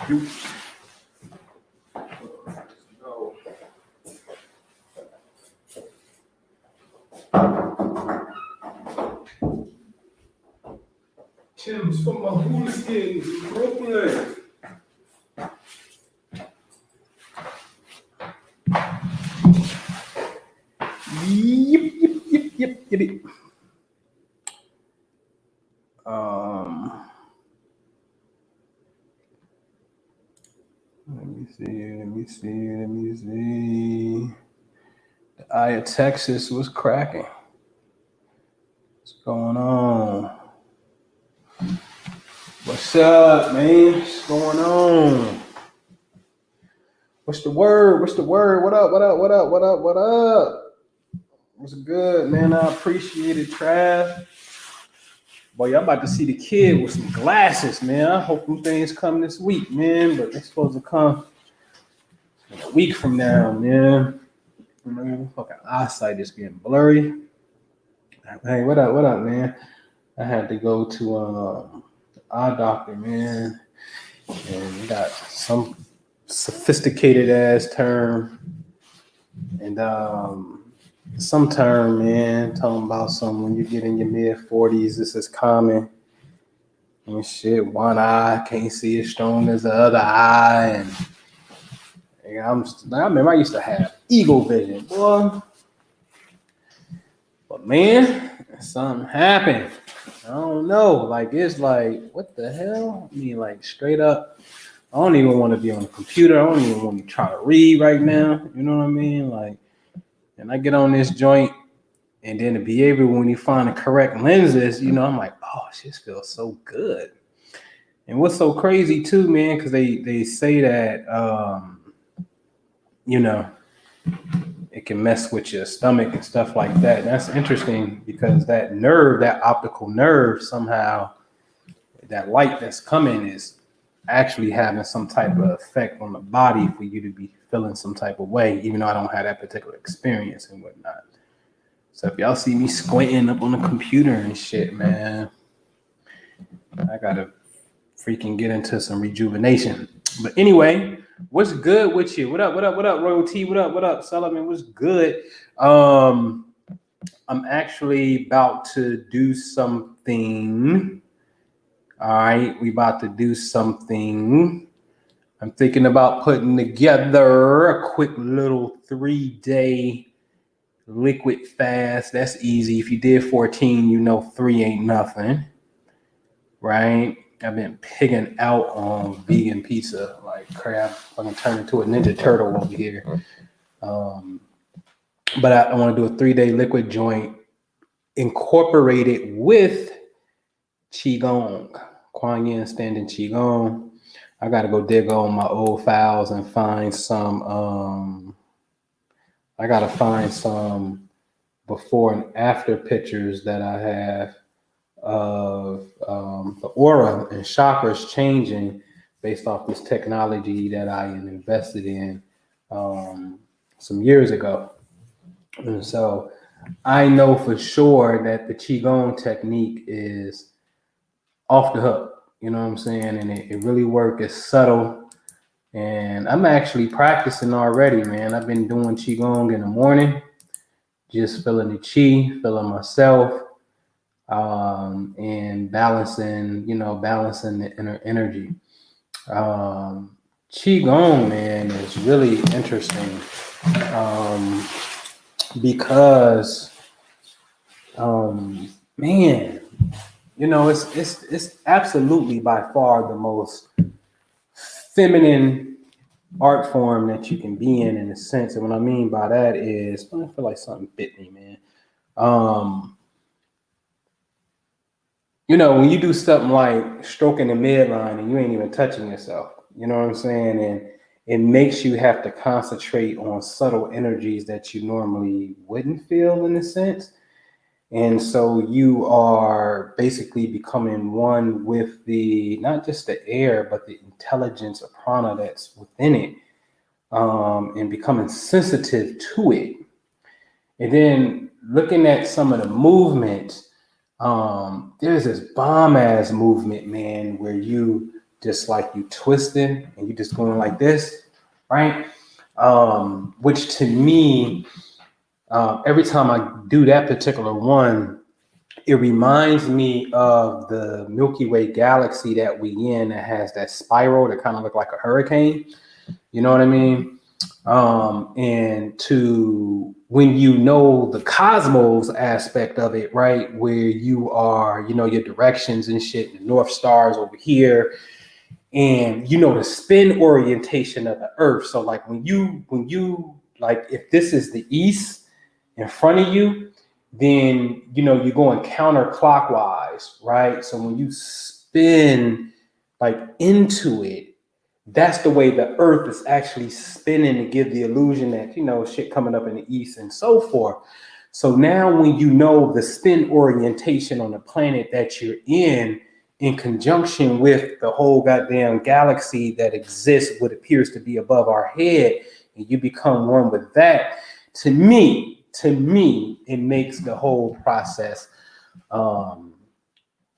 Oops. Tim's for my hooligans in Brooklyn. Yep. Let me see. The eye of Texas was cracking. What's going on? What's up, man? What's going on? What's the word? What up? What's good, man? I appreciate it, Trav. Boy, y'all about to see the kid with some glasses, man. I hope them things come this week, man. But they're supposed to come a week from now, man. Fucking eyesight is getting blurry. Hey, what up, man? I had to go to eye doctor, man, and we got some sophisticated ass term and some term, man, talking about some when you get in your mid-40s, this is common and shit. One eye can't see as strong as the other eye, and I remember I used to have eagle vision, boy. But man, something happened. I don't know. Like, it's like, what the hell? I mean, like, straight up, I don't even want to be on the computer. I don't even want to try to read right now. You know what I mean? Like, and I get on this joint, and then to be able, when you find the correct lenses, you know, I'm like, oh, this feels so good. And what's so crazy too, man, because they say that, you know, it can mess with your stomach and stuff like that. And that's interesting because that nerve, that optical nerve, somehow, that light that's coming is actually having some type of effect on the body for you to be feeling some type of way, even though I don't have that particular experience and whatnot. So if y'all see me squinting up on the computer and shit, man, I gotta freaking get into some rejuvenation. But anyway, what's good with you? What up, Royal T? What up, Solomon? What's good? I'm actually about to do something. All right, we about to do something. I'm thinking about putting together a quick little 3-day liquid fast. That's easy. If you did 14, you know 3 ain't nothing, right? I've been pigging out on vegan pizza like crap. I'm gonna turn into a Ninja Turtle over here. But I want to do a 3-day liquid joint incorporated with Qigong, Kuan Yin standing Qigong. I got to go dig on my old files and find some, I got to find some before and after pictures that I have of the aura and chakras changing based off this technology that I invested in some years ago. And so I know for sure that the Qigong technique is off the hook. You know what I'm saying? And it really works. It's subtle. And I'm actually practicing already, man. I've been doing Qigong in the morning, just feeling the Qi, feeling myself, and balancing the inner energy. Qigong, man, is really interesting because, man, you know, it's absolutely by far the most feminine art form that you can be in a sense. And what I mean by that is, I feel like something bit me, man. You know, when you do something like stroking the midline and you ain't even touching yourself, you know what I'm saying? And it makes you have to concentrate on subtle energies that you normally wouldn't feel in a sense. And so you are basically becoming one with the, not just the air, but the intelligence of prana that's within it, and becoming sensitive to it. And then looking at some of the movements, there's this bomb ass movement, man, where you just like you twisting and you just going like this, right? Which to me, every time I do that particular one, it reminds me of the Milky Way galaxy that we in that has that spiral that kind of look like a hurricane. You know what I mean? And to when you know the cosmos aspect of it, right, where you are, you know, your directions and shit, the North Stars over here, and you know the spin orientation of the Earth. So like when you like if this is the east in front of you, then you know you're going counterclockwise, right? So when you spin like into it, that's the way the Earth is actually spinning to give the illusion that, you know, shit coming up in the east and so forth. So now when you know the spin orientation on the planet that you're in conjunction with the whole goddamn galaxy that exists, what appears to be above our head, and you become one with that, to me, it makes the whole process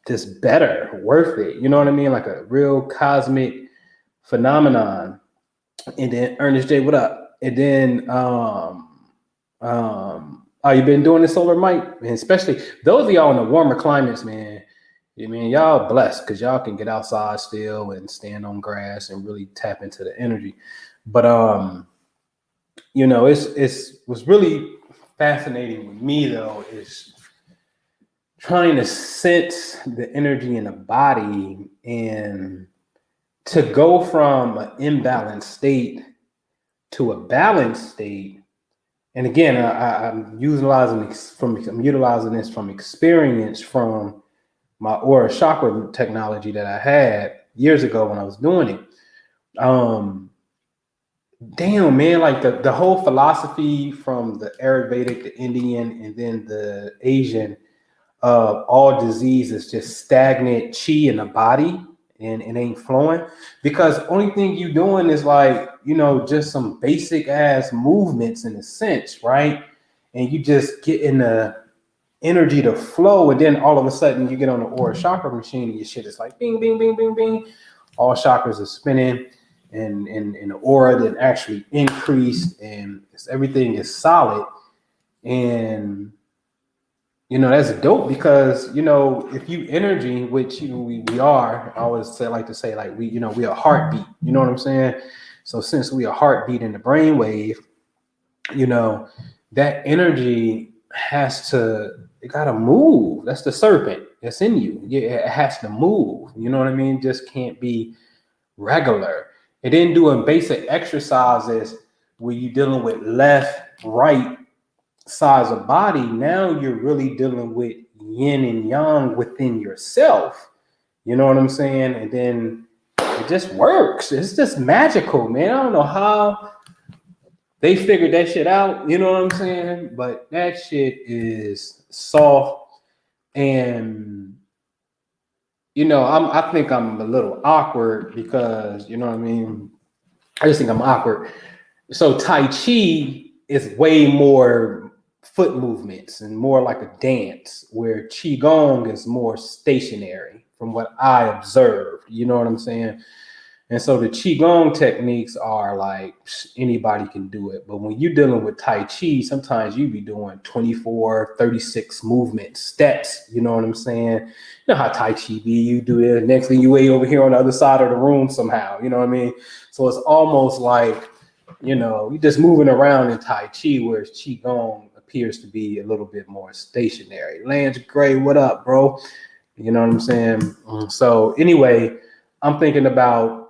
just better, worth it. You know what I mean? Like a real cosmic phenomenon. And then Ernest J, what up? And then oh, you been doing the solar mic? And especially those of y'all in the warmer climates, man. I mean, y'all blessed because y'all can get outside still and stand on grass and really tap into the energy. But you know, it's what's really fascinating with me though is trying to sense the energy in the body and to go from an imbalanced state to a balanced state. And again, I'm utilizing this from experience from my aura chakra technology that I had years ago when I was doing it. Damn, man, like the whole philosophy from the Ayurvedic, the Indian, and then the Asian of all disease is just stagnant chi in the body and it ain't flowing, because only thing you doing is like, you know, just some basic ass movements in a sense, right? And you just get in the energy to flow, and then all of a sudden you get on the aura chakra machine and your shit is like bing, bing, bing, bing, bing. All chakras are spinning and the aura then actually increased and everything is solid. And you know, that's dope because, you know, if you energy, which you know, we are, I always say, like to say, like we, you know, we are heartbeat, you know what I'm saying? So since we are heartbeat in the brainwave, you know, that energy it gotta move. That's the serpent that's in you. Yeah, it has to move. You know what I mean? Just can't be regular. And then doing basic exercises where you're dealing with left, right size of body. Now you're really dealing with yin and yang within yourself. You know what I'm saying? And then it just works. It's just magical, man. I don't know how they figured that shit out. You know what I'm saying? But that shit is soft. And you know, I think I'm a little awkward because, you know what I mean? I just think I'm awkward. So Tai Chi is way more foot movements and more like a dance, where Qigong is more stationary from what I observed. You know what I'm saying? And so the Qigong techniques are like anybody can do it. But when you're dealing with Tai Chi, sometimes you be doing 24, 36 movement steps. You know what I'm saying? You know how Tai Chi be, you do it. Next thing you way over here on the other side of the room somehow. You know what I mean? So it's almost like, you know, you're just moving around in Tai Chi, whereas Qigong appears to be a little bit more stationary. Lance Gray, what up, bro? You know what I'm saying? So anyway, I'm thinking about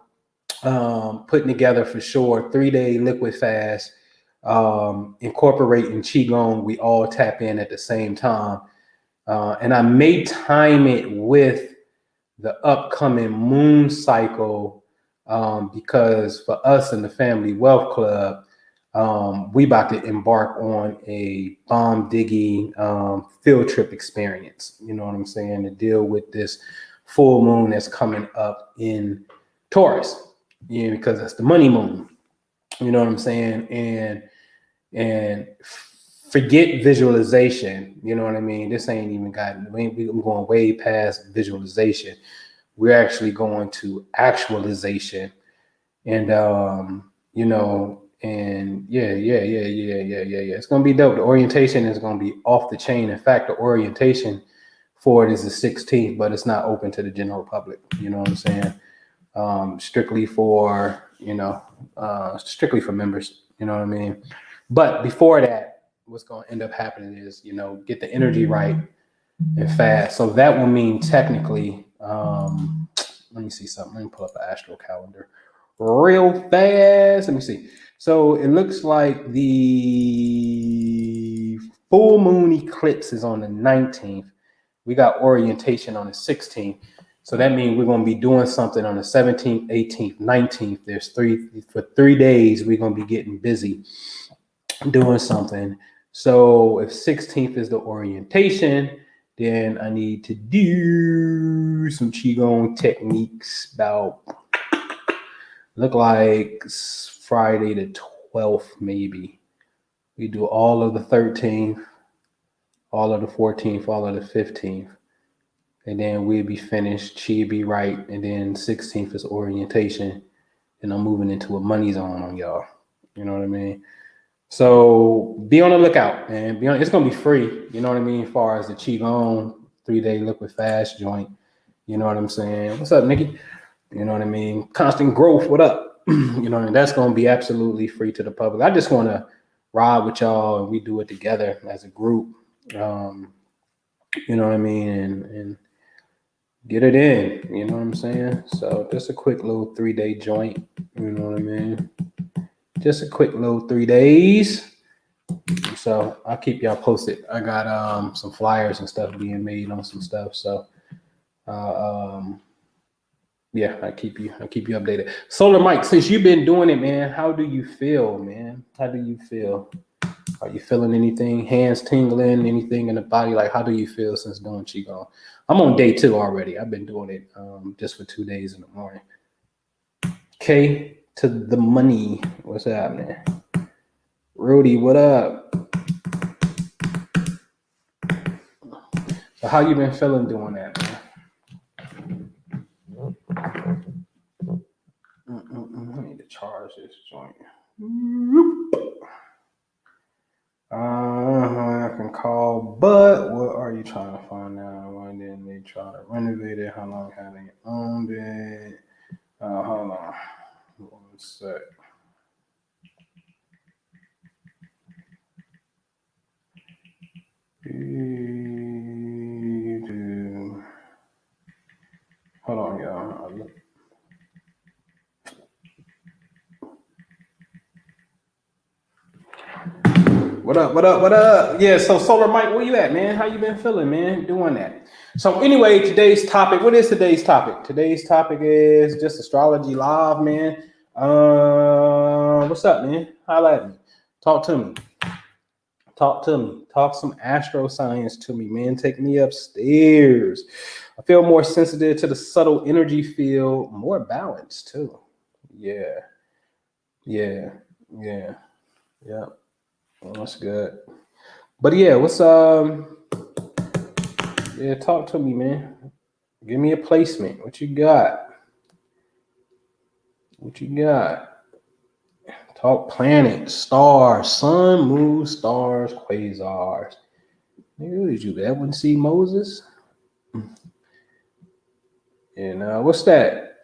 putting together for sure 3-day liquid fast, incorporating Qigong. We all tap in at the same time. And I may time it with the upcoming moon cycle, because for us in the Family Wealth Club, we about to embark on a bomb digging field trip experience. You know what I'm saying? To deal with this full moon that's coming up in Taurus. Yeah, because that's the money moon. You know what I'm saying? And forget visualization. You know what I mean? This ain't even gotten. I'm going way past visualization. we're actually going to actualization. And and yeah. It's gonna be dope. The orientation is gonna be off the chain. In fact, the orientation for it is the 16th, but it's not open to the general public. You know what I'm saying? Strictly for strictly for members. You know what I mean? But before that, what's gonna end up happening is get the energy right and fast. So that will mean technically. Let me see something. Let me pull up the astro calendar real fast. Let me see. So it looks like the full moon eclipse is on the 19th. We got orientation on the 16th. So that means we're going to be doing something on the 17th, 18th, 19th. There's for 3 days, we're going to be getting busy doing something. So if 16th is the orientation, then I need to do some Qigong techniques about look like Friday the 12th, maybe. We do all of the 13th, all of the 14th, all of the 15th. And then we'll be finished. Chi be right. And then 16th is orientation. And I'm moving into a money zone on y'all. You know what I mean? So be on the lookout, man. It's going to be free. You know what I mean? As far as the Qigong 3-day liquid fast joint. You know what I'm saying? What's up, Nikki? You know what I mean? Constant growth. What up? And that's going to be absolutely free to the public. I just want to ride with y'all and we do it together as a group. You know what I mean? And get it in. You know what I'm saying? So just a quick little 3-day joint. You know what I mean? Just a quick little 3 days. So I'll keep y'all posted. I got some flyers and stuff being made on some stuff. So yeah, I keep you updated. Solar Mike, since you've been doing it, man, how do you feel, man? How do you feel? Are you feeling anything? Hands tingling? Anything in the body? Like, how do you feel since doing Qigong? I'm on day 2 already. I've been doing it just for 2 days in the morning. K to the money. What's happening? Rudy, what up? So how you been feeling doing that, man? I need to charge this joint. I can call, but what are you trying to find out? Why didn't they try to renovate it? How long have they owned it? Hold on. 1 sec. Hold on, y'all. What up? What up? What up? Yeah, so Solar Mike, where you at, man? How you been feeling, man, doing that? So anyway, today's topic, what is today's topic? Today's topic is just astrology live, man. What's up, man? Holla at me. Talk to me. Talk to me. Talk some astro science to me, man. Take me upstairs. I feel more sensitive to the subtle energy field, more balanced too. Yeah. That's good. But yeah, what's yeah, talk to me, man. Give me a placement. What you got? Talk planets, stars, sun, moon, stars, quasars. Nigga, did you ever see Moses? And what's that?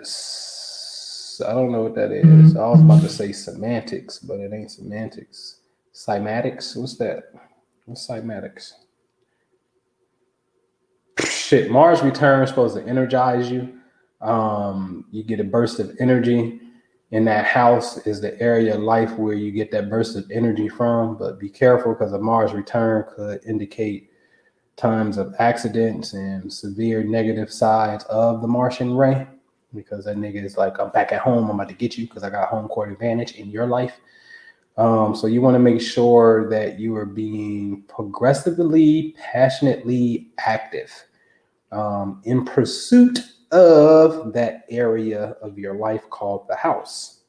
I don't know what that is. I was about to say semantics, but it ain't semantics. Cymatics? What's that? What's cymatics? Shit, Mars return is supposed to energize you. You get a burst of energy. In that house is the area of life where you get that burst of energy from. But be careful because a Mars return could indicate times of accidents and severe negative sides of the Martian ray. Because that nigga is like, I'm back at home. I'm about to get you because I got home court advantage in your life. So you want to make sure that you are being progressively, passionately active in pursuit of that area of your life called the house.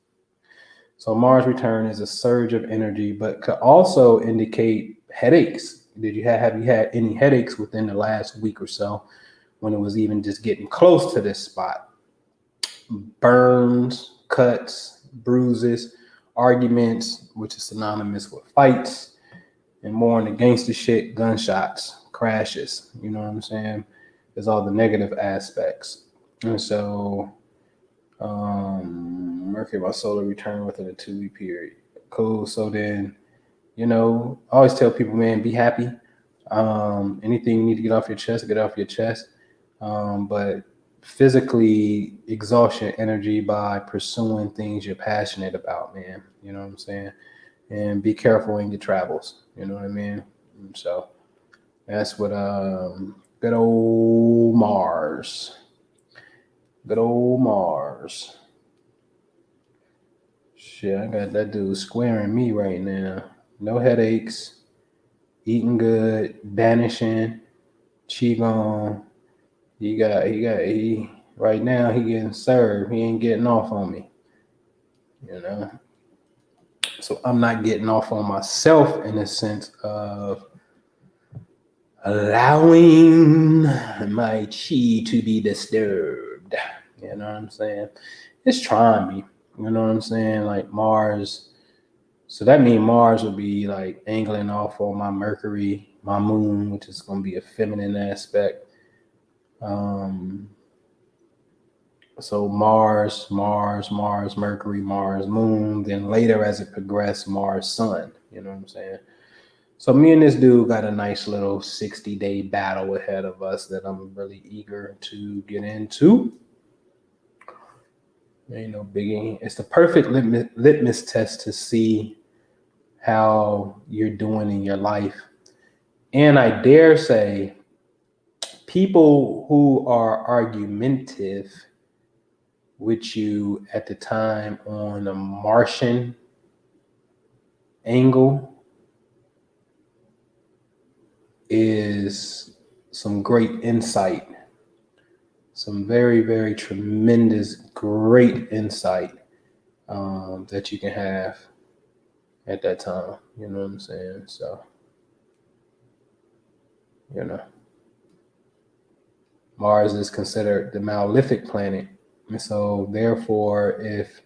So Mars return is a surge of energy, but could also indicate headaches. Have you had any headaches within the last week or so? when it was even just getting close to this spot. Burns, cuts, bruises, arguments, which is synonymous with fights, and more on the gangster shit, gunshots, crashes. You know what I'm saying? There's all the negative aspects. And so Mercury by solar return within a 2-week period. Cool. So then, I always tell people, man, be happy. Anything you need to get off your chest, get off your chest. But physically exhaust your energy by pursuing things you're passionate about, man. You know what I'm saying? And be careful in your travels. You know what I mean? And so that's what good old Mars. Good old Mars. Shit, I got that dude squaring me right now. No headaches, eating good, banishing, Qigong. He right now he getting served. He ain't getting off on me. So I'm not getting off on myself in the sense of allowing my chi to be disturbed. You know what I'm saying? It's trying me. You know what I'm saying? Like Mars. So that means Mars would be like angling off on my Mercury, my moon, which is going to be a feminine aspect. So Mars, Mercury, Mars, Moon. Then later, as it progressed, Mars, Sun. You know what I'm saying? So me and this dude got a nice little 60-day battle ahead of us that I'm really eager to get into. Ain't no biggie. It's the perfect litmus test to see how you're doing in your life. And I dare say, people who are argumentative with you at the time on a Martian angle is some great insight, some very, very tremendous, great insight that you can have at that time. You know what I'm saying? So, Mars is considered the malefic planet. And so therefore, if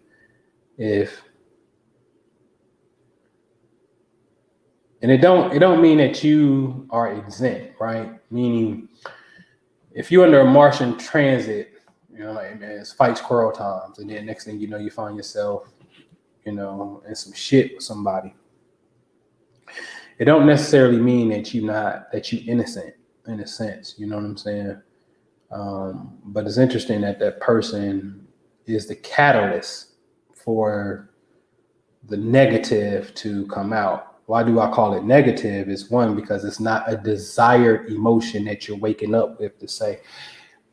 and it don't mean that you are exempt, right? Meaning if you're under a Martian transit, like, man, it's fight squirrel times, and then next thing you know, you find yourself, in some shit with somebody. It don't necessarily mean that you innocent in a sense, you know what I'm saying? But it's interesting that person is the catalyst for the negative to come out. Why do I call it negative? Is one, because it's not a desired emotion that you're waking up with to say,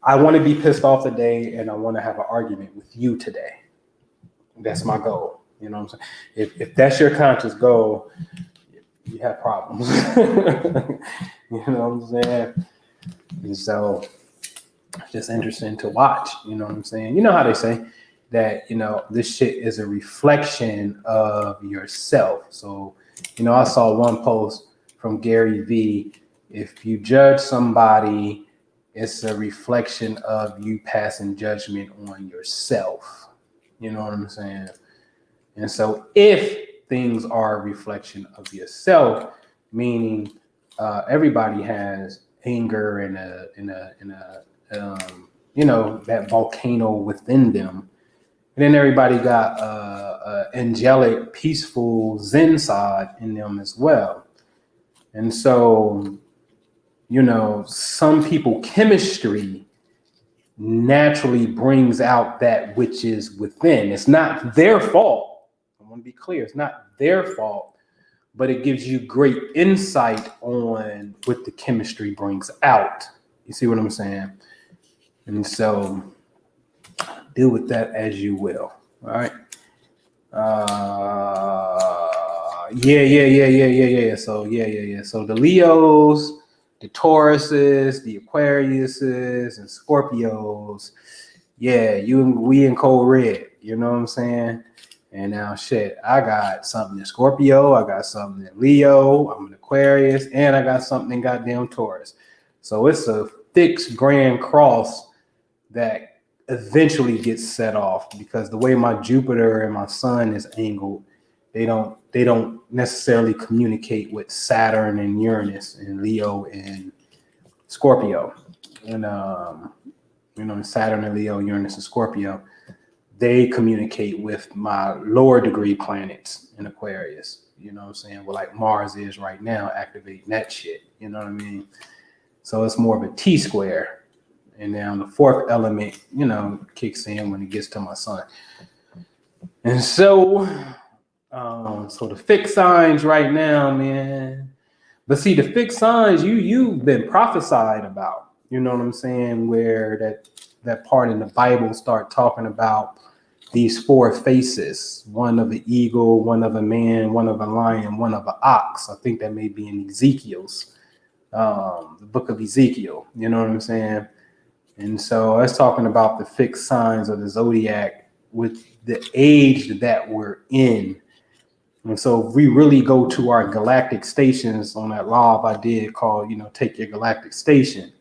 I want to be pissed off today and I want to have an argument with you today. That's my goal. You know what I'm saying? If that's your conscious goal, you have problems. You know what I'm saying? And so it's just interesting to watch. You know what I'm saying? You know how they say that, this shit is a reflection of yourself. So, I saw one post from Gary V. If you judge somebody, it's a reflection of you passing judgment on yourself. You know what I'm saying? And so if things are a reflection of yourself, meaning everybody has anger and that volcano within them. And then everybody got angelic, peaceful Zen side in them as well. And so, some people chemistry naturally brings out that which is within. It's not their fault. I want to be clear. It's not their fault, but it gives you great insight on what the chemistry brings out. You see what I'm saying? And so deal with that as you will. All right. Yeah. So So the Leos, the Tauruses, the Aquariuses, and Scorpios. Yeah, we in code red. You know what I'm saying? And now shit, I got something in Scorpio, I got something in Leo, I'm an Aquarius, and I got something in goddamn Taurus. So it's a fixed grand cross that eventually gets set off, because the way my Jupiter and my Sun is angled, they don't necessarily communicate with Saturn and Uranus and Leo and Scorpio. And Saturn and Leo, Uranus and Scorpio, they communicate with my lower degree planets in Aquarius. You know what I'm saying? Well, like Mars is right now, activating that shit. You know what I mean? So it's more of a T square. And then the fourth element, kicks in when it gets to my Sun. And so, so the fixed signs right now, man. But see, the fixed signs you've been prophesied about. You know what I'm saying? Where that part in the Bible start talking about these four faces: one of an eagle, one of a man, one of a lion, one of an ox. I think that may be in Ezekiel's, the book of Ezekiel. You know what I'm saying? And so it's talking about the fixed signs of the zodiac with the age that we're in. And so if we really go to our galactic stations on that live I did called, Take Your Galactic Station,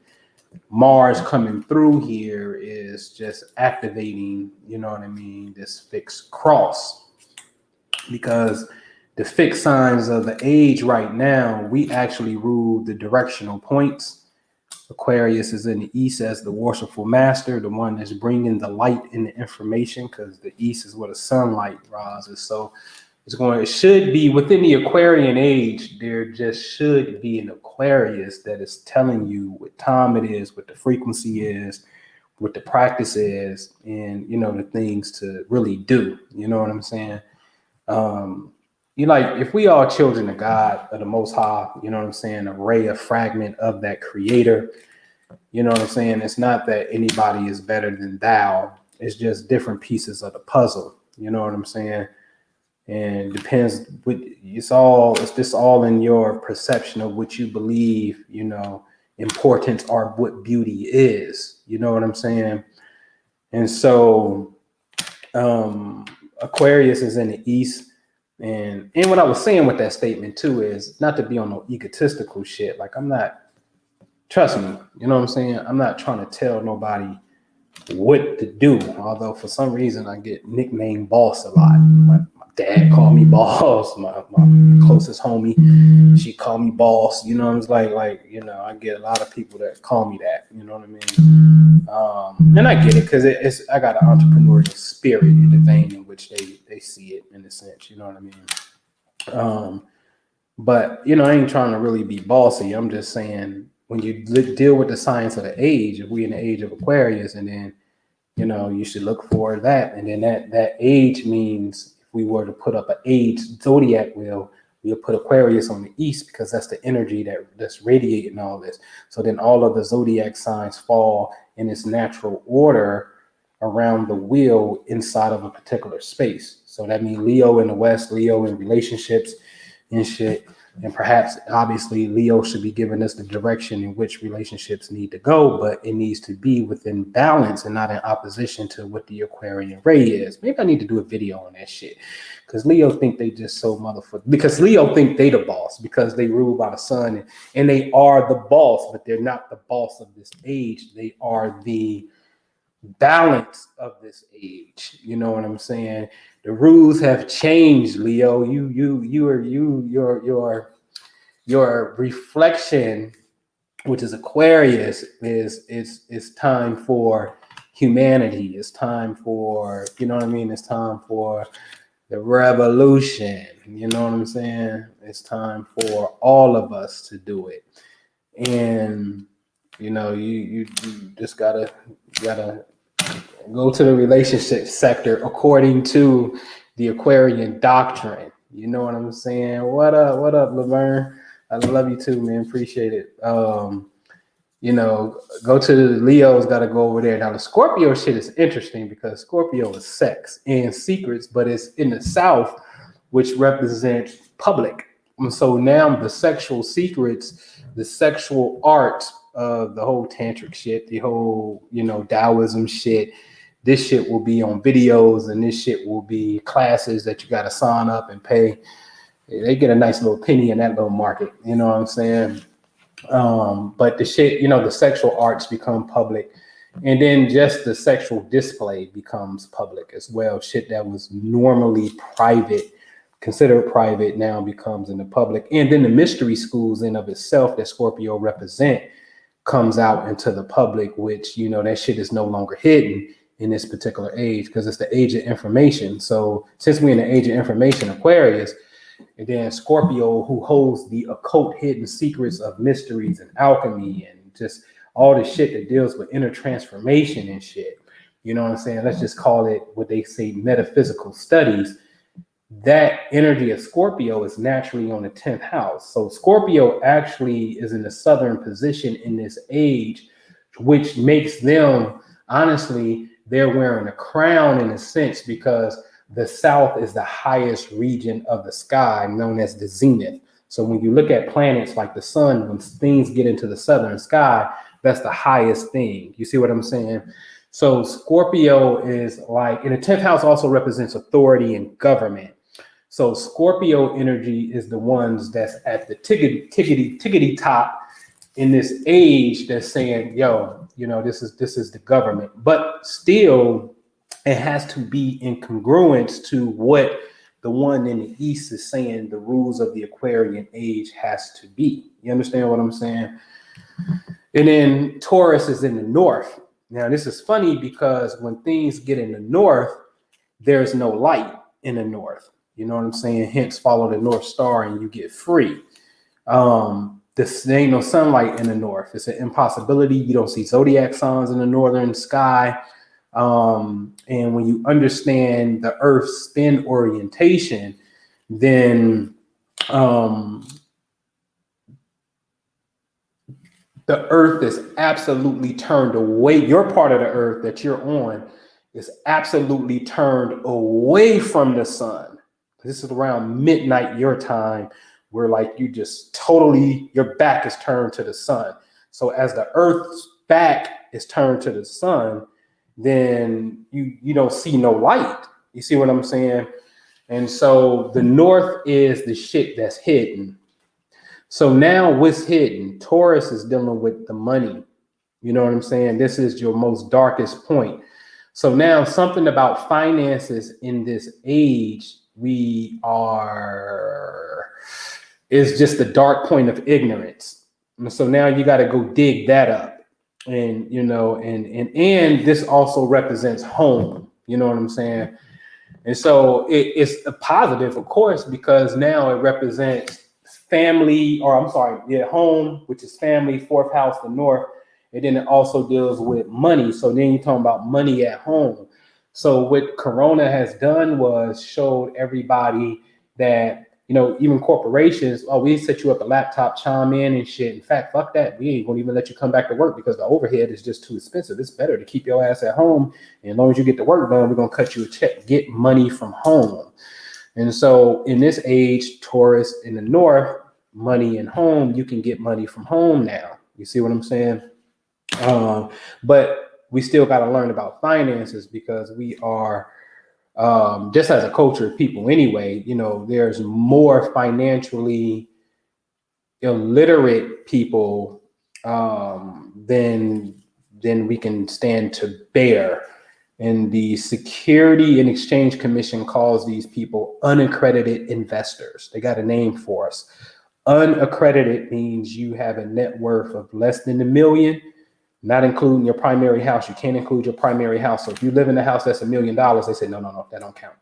Mars coming through here is just activating, this fixed cross. Because the fixed signs of the age right now, we actually rule the directional points. Aquarius is in the east as the worshipful master, the one that's bringing the light and the information, because the east is where the sunlight rises. So it should be within the Aquarian age, there just should be an Aquarius that is telling you what time it is, what the frequency is, what the practice is, and, the things to really do. You know what I'm saying? If we are children of God, of the Most High, a ray, a fragment of that creator, you know what I'm saying? It's not that anybody is better than thou. It's just different pieces of the puzzle. You know what I'm saying? And it depends. It's just all in your perception of what you believe, importance or what beauty is. You know what I'm saying? And so Aquarius is in the east. And what I was saying with that statement too is not to be on no egotistical shit. Like, trust me, you know what I'm saying? I'm not trying to tell nobody what to do. Although for some reason I get nicknamed boss a lot. My dad called me boss. My closest homie, she called me boss. It's like, I get a lot of people that call me that. You know what I mean? And I get it, because I got an entrepreneurial spirit in the vein in which they see it, in a sense. You know what I mean? But I ain't trying to really be bossy. I'm just saying, when you deal with the science of the age, if we in the age of Aquarius, and then you should look for that, and then that age means, if we were to put up an age zodiac wheel, we'll put Aquarius on the east, because that's the energy that's radiating all this. So then all of the zodiac signs fall in its natural order around the wheel inside of a particular space. So that means Leo in the west, Leo in relationships and shit. And perhaps, obviously, Leo should be giving us the direction in which relationships need to go, but it needs to be within balance and not in opposition to what the Aquarian ray is. Maybe I need to do a video on that shit, because Leo think they just so motherfucker. Because Leo think they the boss, because they rule by the sun, and they are the boss, but they're not the boss of this age. They are the balance of this age. You know what I'm saying? The rules have changed, Leo. Your reflection, which is Aquarius, is time for humanity. It's time for, it's time for the revolution. You know what I'm saying? It's time for all of us to do it. And you just gotta go to the relationship sector according to the Aquarian doctrine. You know what I'm saying? What up, Laverne? I love you too, man. Appreciate it. Go to the Leo's, got to go over there. Now, the Scorpio shit is interesting, because Scorpio is sex and secrets, but it's in the South, which represents public. And so now the sexual secrets, the sexual art of the whole tantric shit, the whole, Taoism shit, this shit will be on videos, and this shit will be classes that you got to sign up and pay. They get a nice little penny in that little market. You know what I'm saying? But the shit, the sexual arts become public. And then just the sexual display becomes public as well. Shit that was normally private, considered private, now becomes in the public. And then the mystery schools in of itself that Scorpio represent comes out into the public, which, that shit is no longer hidden in this particular age because it's the age of information. So since we're in the age of information, Aquarius, and then Scorpio, who holds the occult hidden secrets of mysteries and alchemy and just all the shit that deals with inner transformation and shit. You know what I'm saying? Let's just call it what they say metaphysical studies. That energy of Scorpio is naturally on the 10th house. So Scorpio actually is in the southern position in this age, which makes them, honestly, they're wearing a crown in a sense because the south is the highest region of the sky, known as the zenith. So when you look at planets like the sun, when things get into the southern sky, that's the highest thing. You see what I'm saying? So Scorpio is like, and the 10th house also represents authority and government. So Scorpio energy is the ones that's at the tickety top in this age that's saying, yo, this is the government. But still, it has to be in congruence to what the one in the east is saying the rules of the Aquarian age has to be. You understand what I'm saying? And then Taurus is in the north. Now, this is funny because when things get in the north, there's no light in the north. You know what I'm saying? Hence, follow the North Star and you get free. There ain't no sunlight in the north. It's an impossibility. You don't see zodiac signs in the northern sky. And when you understand the Earth's spin orientation, then the Earth is absolutely turned away. Your part of the Earth that you're on is absolutely turned away from the sun. This is around midnight your time, where like you just totally, your back is turned to the sun. So as the Earth's back is turned to the sun, then you don't see no light. You see what I'm saying? And so the north is the shit that's hidden. So now what's hidden? Taurus is dealing with the money. You know what I'm saying? This is your most darkest point. So now something about finances in this age is just the dark point of ignorance. And so now you got to go dig that up. And, and this also represents home. You know what I'm saying? And so it's a positive, of course, because now it represents family, home, which is family, fourth house, the north. And then it also deals with money. So then you're talking about money at home. So what Corona has done was showed everybody that, even corporations, we set you up a laptop, chime in and shit. In fact, fuck that. We ain't gonna even let you come back to work because the overhead is just too expensive. It's better to keep your ass at home. And as long as you get the work done, we're gonna cut you a check. Get money from home. And so in this age, Taurus in the north, money and home, you can get money from home now. You see what I'm saying? But we still got to learn about finances because we are, just as a culture of people anyway, there's more financially illiterate people than we can stand to bear. And the Security and Exchange Commission calls these people unaccredited investors. They got a name for us. Unaccredited means you have a net worth of less than $1 million. Not including your primary house. You can't include your primary house. So if you live in a house that's $1 million, they say, no, that don't count.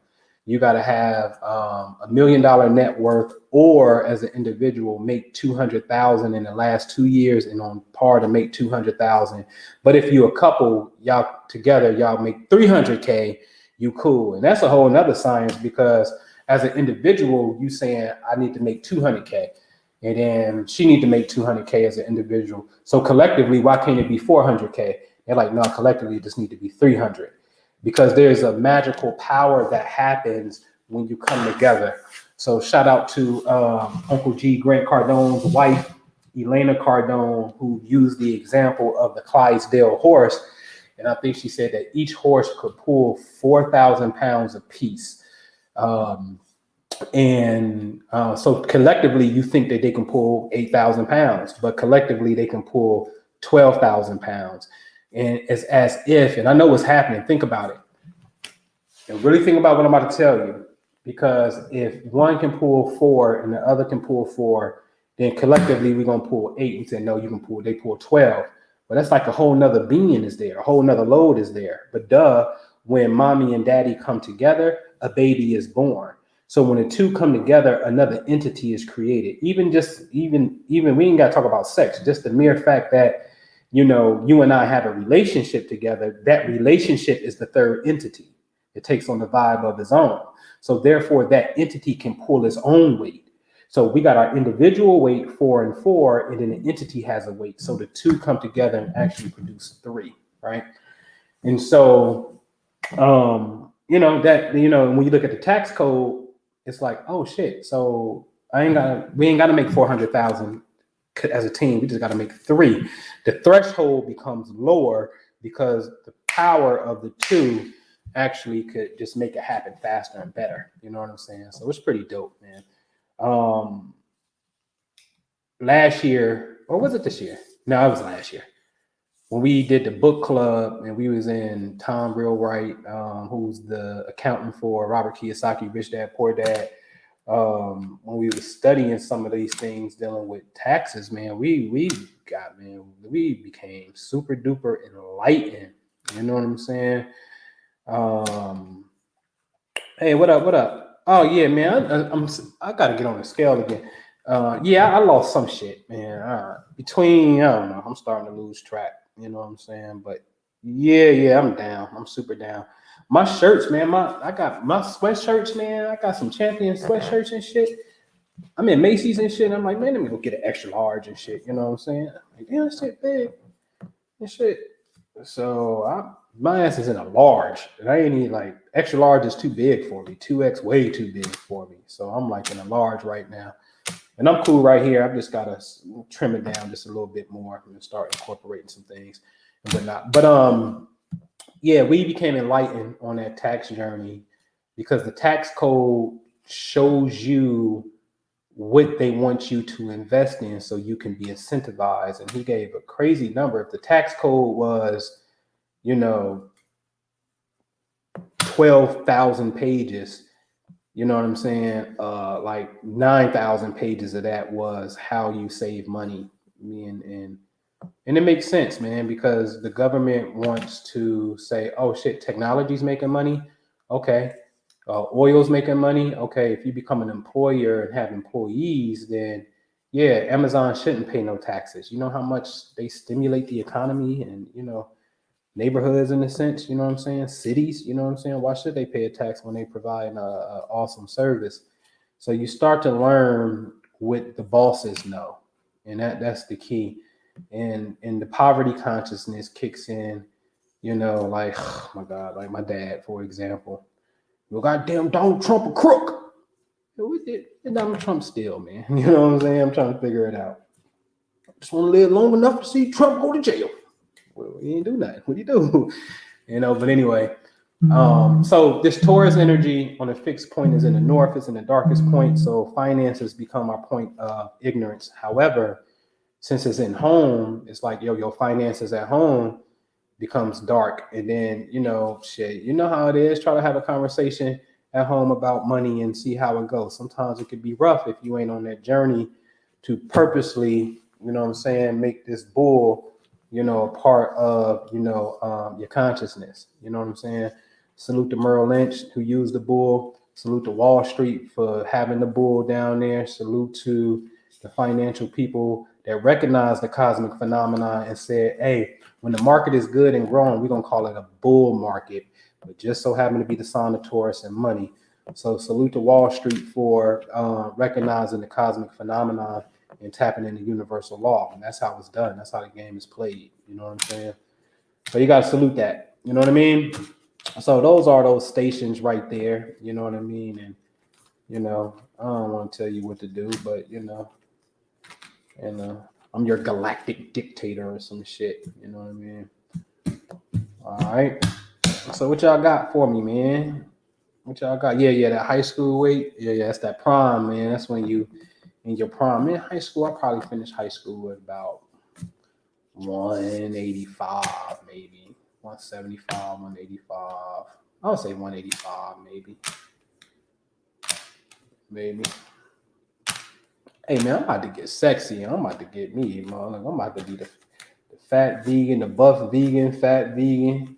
You got to have $1 million net worth, or as an individual, make 200,000 in the last 2 years and on par to make 200,000. But if you're a couple, y'all together, y'all make 300K, you cool. And that's a whole nother science because as an individual, you saying, I need to make 200K. And then she need to make 200K as an individual. So collectively, why can't it be 400K? They're like, no, collectively, it just need to be 300 because there's a magical power that happens when you come together. So shout out to Uncle G, Grant Cardone's wife, Elena Cardone, who used the example of the Clydesdale horse. And I think she said that each horse could pull 4,000 pounds apiece. And so collectively, you think that they can pull 8,000 pounds, but collectively they can pull 12,000 pounds. And it's as if, and I know what's happening. Think about it. And really think about what I'm about to tell you. Because if one can pull 4 and the other can pull 4, then collectively we're gonna pull 8. And say, no, you can pull, they pull 12. But that's like a whole nother being is there, a whole nother load is there. But when mommy and daddy come together, a baby is born. So when the two come together, another entity is created. Even we ain't gotta talk about sex, just the mere fact that you and I have a relationship together, that relationship is the third entity. It takes on the vibe of its own. So therefore, that entity can pull its own weight. So we got our individual weight 4 and 4, and then the entity has a weight. So the two come together and actually produce 3, right? And so, when you look at the tax code, it's like, oh shit. So we ain't got to make 400,000 as a team. We just got to make 3. The threshold becomes lower because the power of the two actually could just make it happen faster and better. You know what I'm saying? So it's pretty dope, man. Last year, or was it this year? No, it was last year. When we did the book club and we was in Tom Realwright, who's the accountant for Robert Kiyosaki, Rich Dad, Poor Dad. When we were studying some of these things dealing with taxes, man, we became super duper enlightened. You know what I'm saying? Hey, what up? Oh yeah, man, I gotta get on the scale again. I lost some shit, man. I don't know, I'm starting to lose track. You know what I'm saying? But yeah, I'm down. I'm super down. My shirts, man. I got my sweatshirts, man. I got some Champion sweatshirts and shit. I'm in Macy's and shit. I'm like, man, let me go get an extra large and shit. You know what I'm saying? Like, damn, that shit big and shit. So my ass is in a large, and I ain't need like extra large is too big for me. 2X way too big for me. So I'm like in a large right now, and I'm cool right here. I've just gotta trim it down just a little bit more and start incorporating some things and whatnot. But we became enlightened on that tax journey because the tax code shows you what they want you to invest in so you can be incentivized. And he gave a crazy number. If the tax code was, 12,000 pages, you know what I'm saying? Like 9,000 pages of that was how you save money. And it makes sense, man, because the government wants to say, oh shit, technology's making money. Okay. Oil's making money. Okay. If you become an employer and have employees, then yeah, Amazon shouldn't pay no taxes. You know how much they stimulate the economy and, neighborhoods in a sense, you know what I'm saying? Cities, you know what I'm saying? Why should they pay a tax when they provide a awesome service? So you start to learn what the bosses know. And that's the key. And the poverty consciousness kicks in, like, oh my God, like my dad, for example. Well, goddamn Donald Trump a crook. What did Donald Trump steal, man? You know what I'm saying? I'm trying to figure it out. I just want to live long enough to see Trump go to jail. Well, he ain't do nothing. What do you do? But anyway, so this Taurus energy on a fixed point is in the north, it's in the darkest point. So finances become our point of ignorance. However, since it's in home, it's like, your finances at home becomes dark. And then, shit, you know how it is. Try to have a conversation at home about money and see how it goes. Sometimes it could be rough if you ain't on that journey to purposely, make this bull, a part of, your consciousness. You know what I'm saying? Salute to Merrill Lynch, who used the bull. Salute to Wall Street for having the bull down there. Salute to the financial people that recognize the cosmic phenomena and said, hey, when the market is good and growing, we're going to call it a bull market. But just so happen to be the sign of Taurus and money. So salute to Wall Street for recognizing the cosmic phenomenon and tapping into universal law. And that's how it's done. That's how the game is played. You know what I'm saying? So you got to salute that. You know what I mean? So those are those stations right there. You know what I mean? And, I don't want to tell you what to do, but, I'm your galactic dictator or some shit. You know what I mean? All right. So what y'all got for me, man? What y'all got? Yeah, that high school weight. Yeah, that's that prime, man. That's when you in your prime. Man, high school, I probably finished high school at about 185, maybe 175, 185. I would say 185, maybe. Hey man, I'm about to get sexy. I'm about to get me, man. I'm about to be the fat vegan, the buff vegan, fat vegan.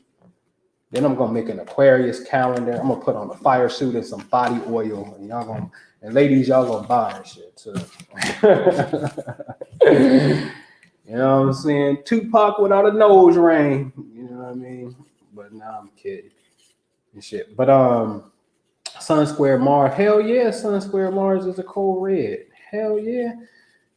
Then I'm gonna make an Aquarius calendar. I'm gonna put on a fire suit and some body oil, and y'all gonna, and ladies, y'all gonna buy and shit too. You know what I'm saying? Tupac without a nose ring. You know what I mean? But nah, I'm kidding and shit. But Sun Square Mars, hell yeah, Sun Square Mars is a cold red. Hell yeah.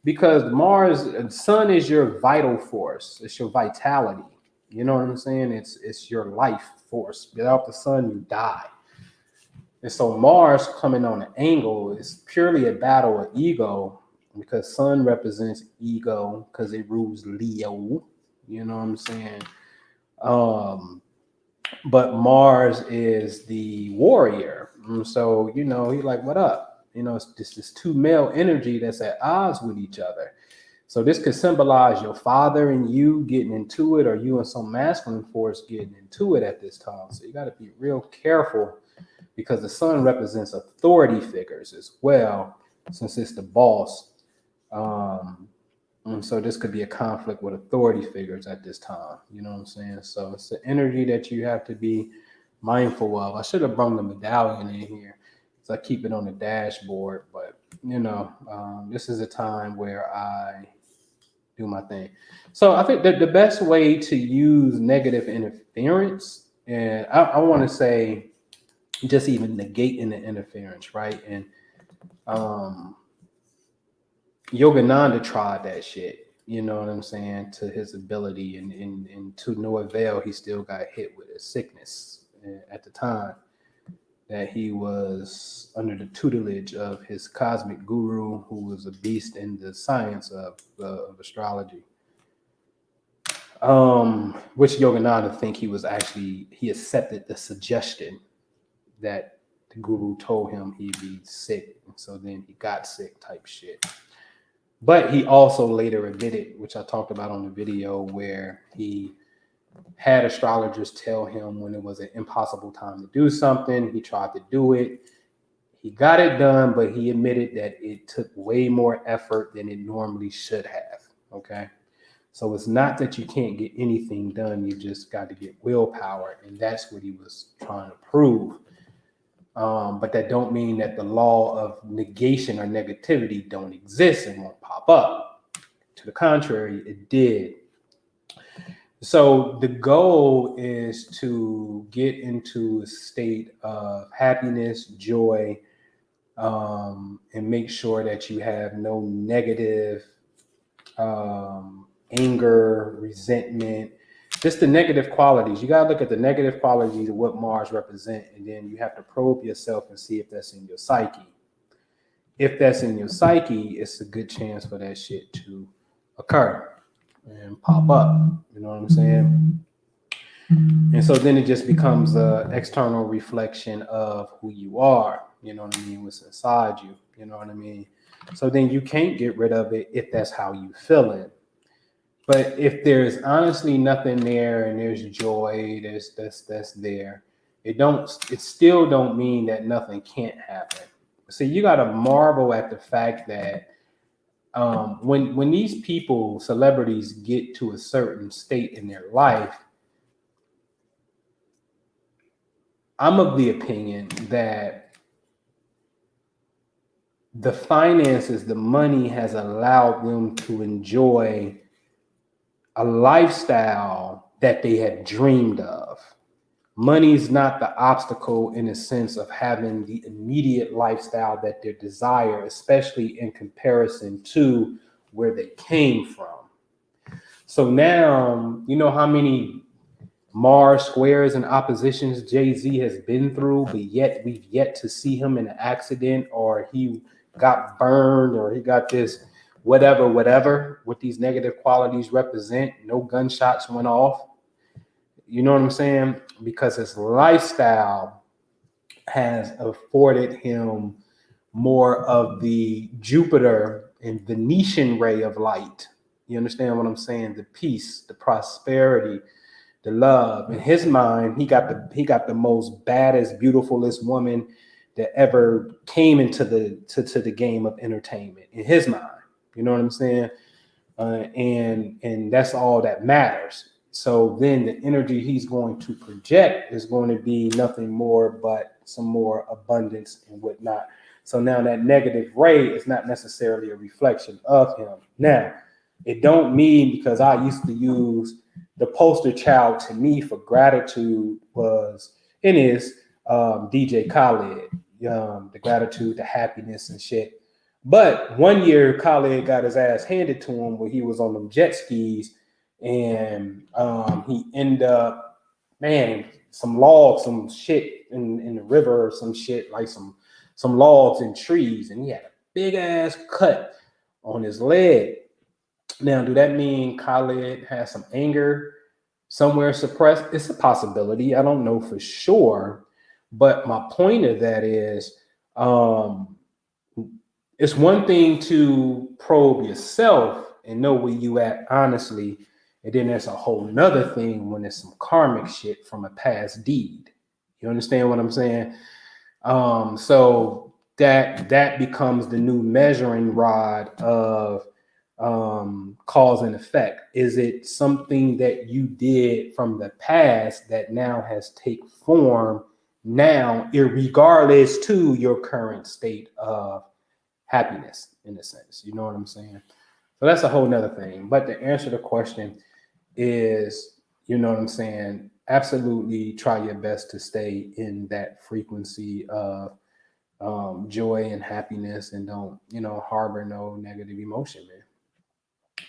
Because Mars, Sun is your vital force. It's your vitality. You know what I'm saying? It's your life force. Without the sun, you die. And so Mars coming on an angle is purely a battle of ego, because Sun represents ego because it rules Leo. You know what I'm saying? But Mars is the warrior. So, you know, he's like, what up? You know, it's just this two male energy that's at odds with each other. So this could symbolize your father and you getting into it, or you and some masculine force getting into it at this time. So you got to be real careful, because the sun represents authority figures as well, since it's the boss. And so this could be a conflict with authority figures at this time. You know what I'm saying? So it's the energy that you have to be mindful of. I should have brought the medallion in here, so I keep it on the dashboard. But, you know, this is a time where I do my thing. So I think that the best way to use negative interference, and I want to say just even negating the interference, right? And Yogananda tried that shit, you know what I'm saying, to his ability, and to no avail. He still got hit with a sickness at the time that he was under the tutelage of his cosmic guru, who was a beast in the science of astrology. Which Yogananda think he accepted the suggestion that the guru told him he'd be sick, and so then he got sick type shit. But he also later admitted, which I talked about on the video, where he had astrologers tell him when it was an impossible time to do something, he tried to do it. He got it done, but he admitted that it took way more effort than it normally should have. Okay. So it's not that you can't get anything done. You just got to get willpower. And that's what he was trying to prove. But that don't mean that the law of negation or negativity don't exist and won't pop up. To the contrary, it did. So the goal is to get into a state of happiness, joy, and make sure that you have no negative anger, resentment, just the negative qualities. You got to look at the negative qualities of what Mars represent, and then you have to probe yourself and see if that's in your psyche. If that's in your psyche, it's a good chance for that shit to occur and pop up. You know what I'm saying? And so then it just becomes an external reflection of who you are. You know what I mean? What's inside you. You know what I mean? So then you can't get rid of it if that's how you feeling. But if there's honestly nothing there and there's joy, that's there, it still don't mean that nothing can't happen. So you got to marvel at the fact that when these people, celebrities, get to a certain state in their life, I'm of the opinion that the finances, the money has allowed them to enjoy a lifestyle that they had dreamed of. Money's not the obstacle in the sense of having the immediate lifestyle that they desire, especially in comparison to where they came from. So now, you know how many Mars squares and oppositions Jay-Z has been through, but yet we've yet to see him in an accident, or he got burned, or he got this whatever, what these negative qualities represent. No gunshots went off. You know what I'm saying? Because his lifestyle has afforded him more of the Jupiter and Venetian ray of light. You understand what I'm saying? The peace, the prosperity, the love. In his mind, he got the most baddest, beautifulest woman that ever came into to the game of entertainment. In his mind, you know what I'm saying? And that's all that matters. So then the energy he's going to project is going to be nothing more but some more abundance and whatnot. So now that negative ray is not necessarily a reflection of him. Now, it don't mean, because I used to use the poster child to me for gratitude was and is DJ Khaled, the gratitude, the happiness and shit. But one year, Khaled got his ass handed to him where he was on them jet skis, and he ended up, man, some logs, some shit in the river or some shit, like some logs and trees, and he had a big ass cut on his leg. Now, do that mean Khaled has some anger somewhere suppressed? It's a possibility. I don't know for sure, but my point of that is, um, it's one thing to probe yourself and know where you at honestly, and then there's a whole nother thing when there's some karmic shit from a past deed. You understand what I'm saying? So that becomes the new measuring rod of cause and effect. Is it something that you did from the past that now has take form now, regardless to your current state of happiness, in a sense? You know what I'm saying? So that's a whole nother thing. But to answer the question is, you know what I'm saying, absolutely try your best to stay in that frequency of joy and happiness, and don't, harbor no negative emotion, man.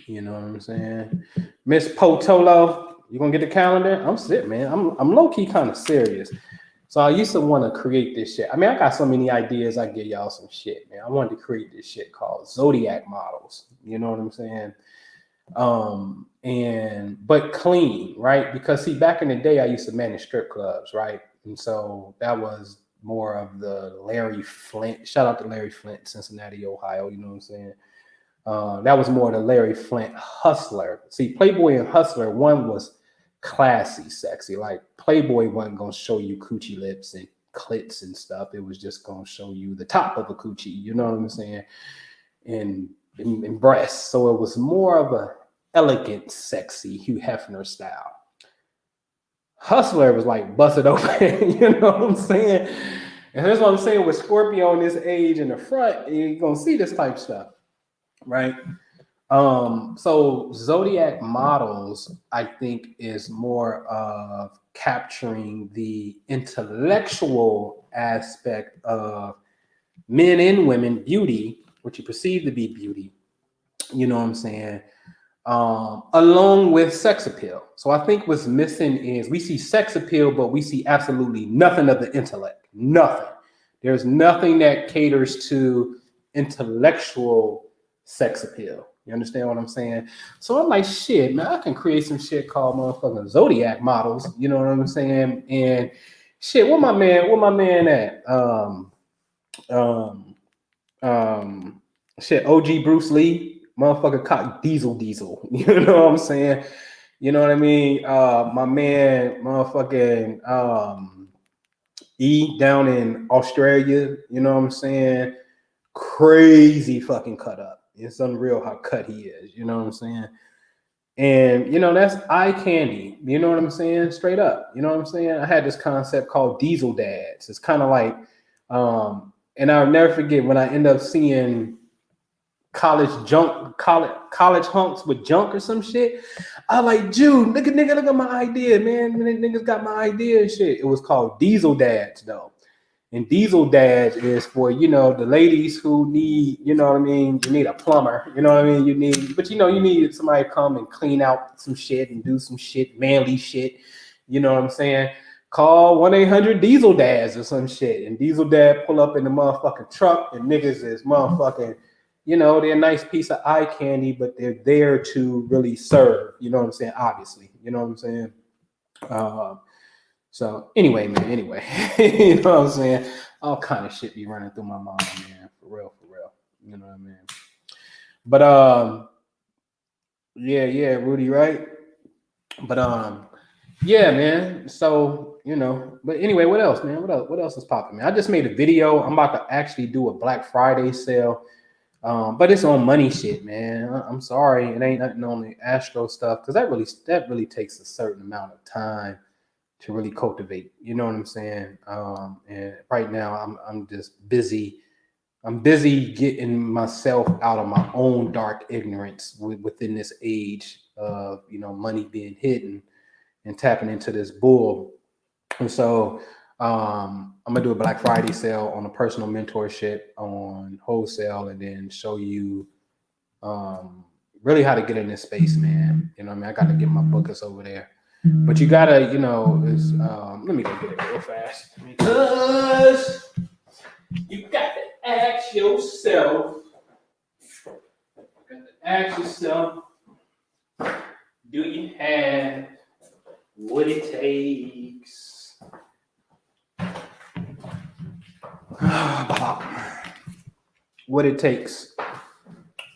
You know what I'm saying? Miss Potolo, you gonna get the calendar? I'm sick, man. I'm low key kind of serious. So I used to want to create this shit. I mean, I got so many ideas. I give y'all some shit, man. I wanted to create this shit called Zodiac models. You know what I'm saying? But clean, right? Because see, back in the day, I used to manage strip clubs, right? And so that was more of the Larry Flint. Shout out to Larry Flint, Cincinnati, Ohio. You know what I'm saying? That was more the Larry Flint hustler. See, Playboy and Hustler, one was classy, sexy. Like Playboy wasn't gonna show you coochie lips and clits and stuff. It was just gonna show you the top of a coochie. You know what I'm saying? And breasts. So it was more of a elegant, sexy Hugh Hefner style. Hustler was like busted open. You know what I'm saying? And that's what I'm saying with Scorpio in this age in the front. You're gonna see this type stuff, right? So Zodiac models, I think, is more of capturing the intellectual aspect of men and women beauty, what you perceive to be beauty, you know what I'm saying, along with sex appeal. So I think what's missing is we see sex appeal, but we see absolutely nothing of the intellect. Nothing. There's nothing that caters to intellectual sex appeal. You understand what I'm saying? So I'm like, shit, man, I can create some shit called motherfucking Zodiac models. You know what I'm saying? And shit, where my man at? Shit, OG Bruce Lee, motherfucker caught Diesel. You know what I'm saying? You know what I mean? My man, motherfucking E down in Australia, you know what I'm saying? Crazy fucking cut up. It's unreal how cut he is, you know what I'm saying? And that's eye candy, you know what I'm saying? Straight up, you know what I'm saying? I had this concept called diesel dads. It's kind of like, and I'll never forget when I end up seeing college hunks with junk or some shit. I like, Jude, look at my idea, man. Niggas got my idea and shit. It was called Diesel Dads, though. And Diesel Dads is for, the ladies who need, you know what I mean? You need a plumber, you know what I mean? You need somebody to come and clean out some shit and do some shit, manly shit, you know what I'm saying? Call 1-800 Dads or some shit. And Diesel Dad pull up in the motherfucking truck, and niggas is motherfucking, they're a nice piece of eye candy, but they're there to really serve, you know what I'm saying? Obviously, you know what I'm saying? So anyway, man, you know what I'm saying? All kind of shit be running through my mind, man. For real, for real. You know what I mean? But yeah, Rudy, right? But yeah, man. So, but anyway, what else, man? What else is popping, man? I just made a video. I'm about to actually do a Black Friday sale. But it's on money shit, man. I'm sorry, it ain't nothing on the Astro stuff because that really takes a certain amount of time to really cultivate. You know what I'm saying? And right now I'm just busy. I'm busy getting myself out of my own dark ignorance within this age of money being hidden and tapping into this bull. And so I'm gonna do a Black Friday sale on a personal mentorship on wholesale, and then show you really how to get in this space, man. You know what I mean? I got to get my bookers over there. But you gotta, let me go get it real fast because you got to ask yourself. Do you have what it takes? What it takes.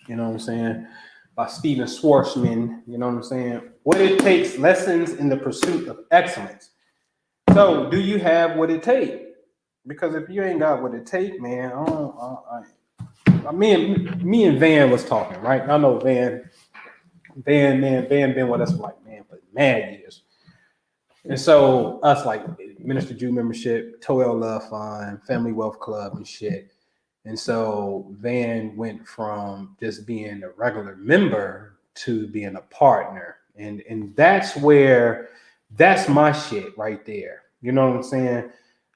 You know what I'm saying? By Steven Schwarzman. You know what I'm saying? What it takes, lessons in the pursuit of excellence. So, do you have what it takes? Because if you ain't got what it takes, man, me and Van was talking, right? I know Van been with us for for mad years. And so us Minister Jew membership, Toel Love Fund, Family Wealth Club and shit. And so Van went from just being a regular member to being a partner. And that's my shit right there. You know what I'm saying?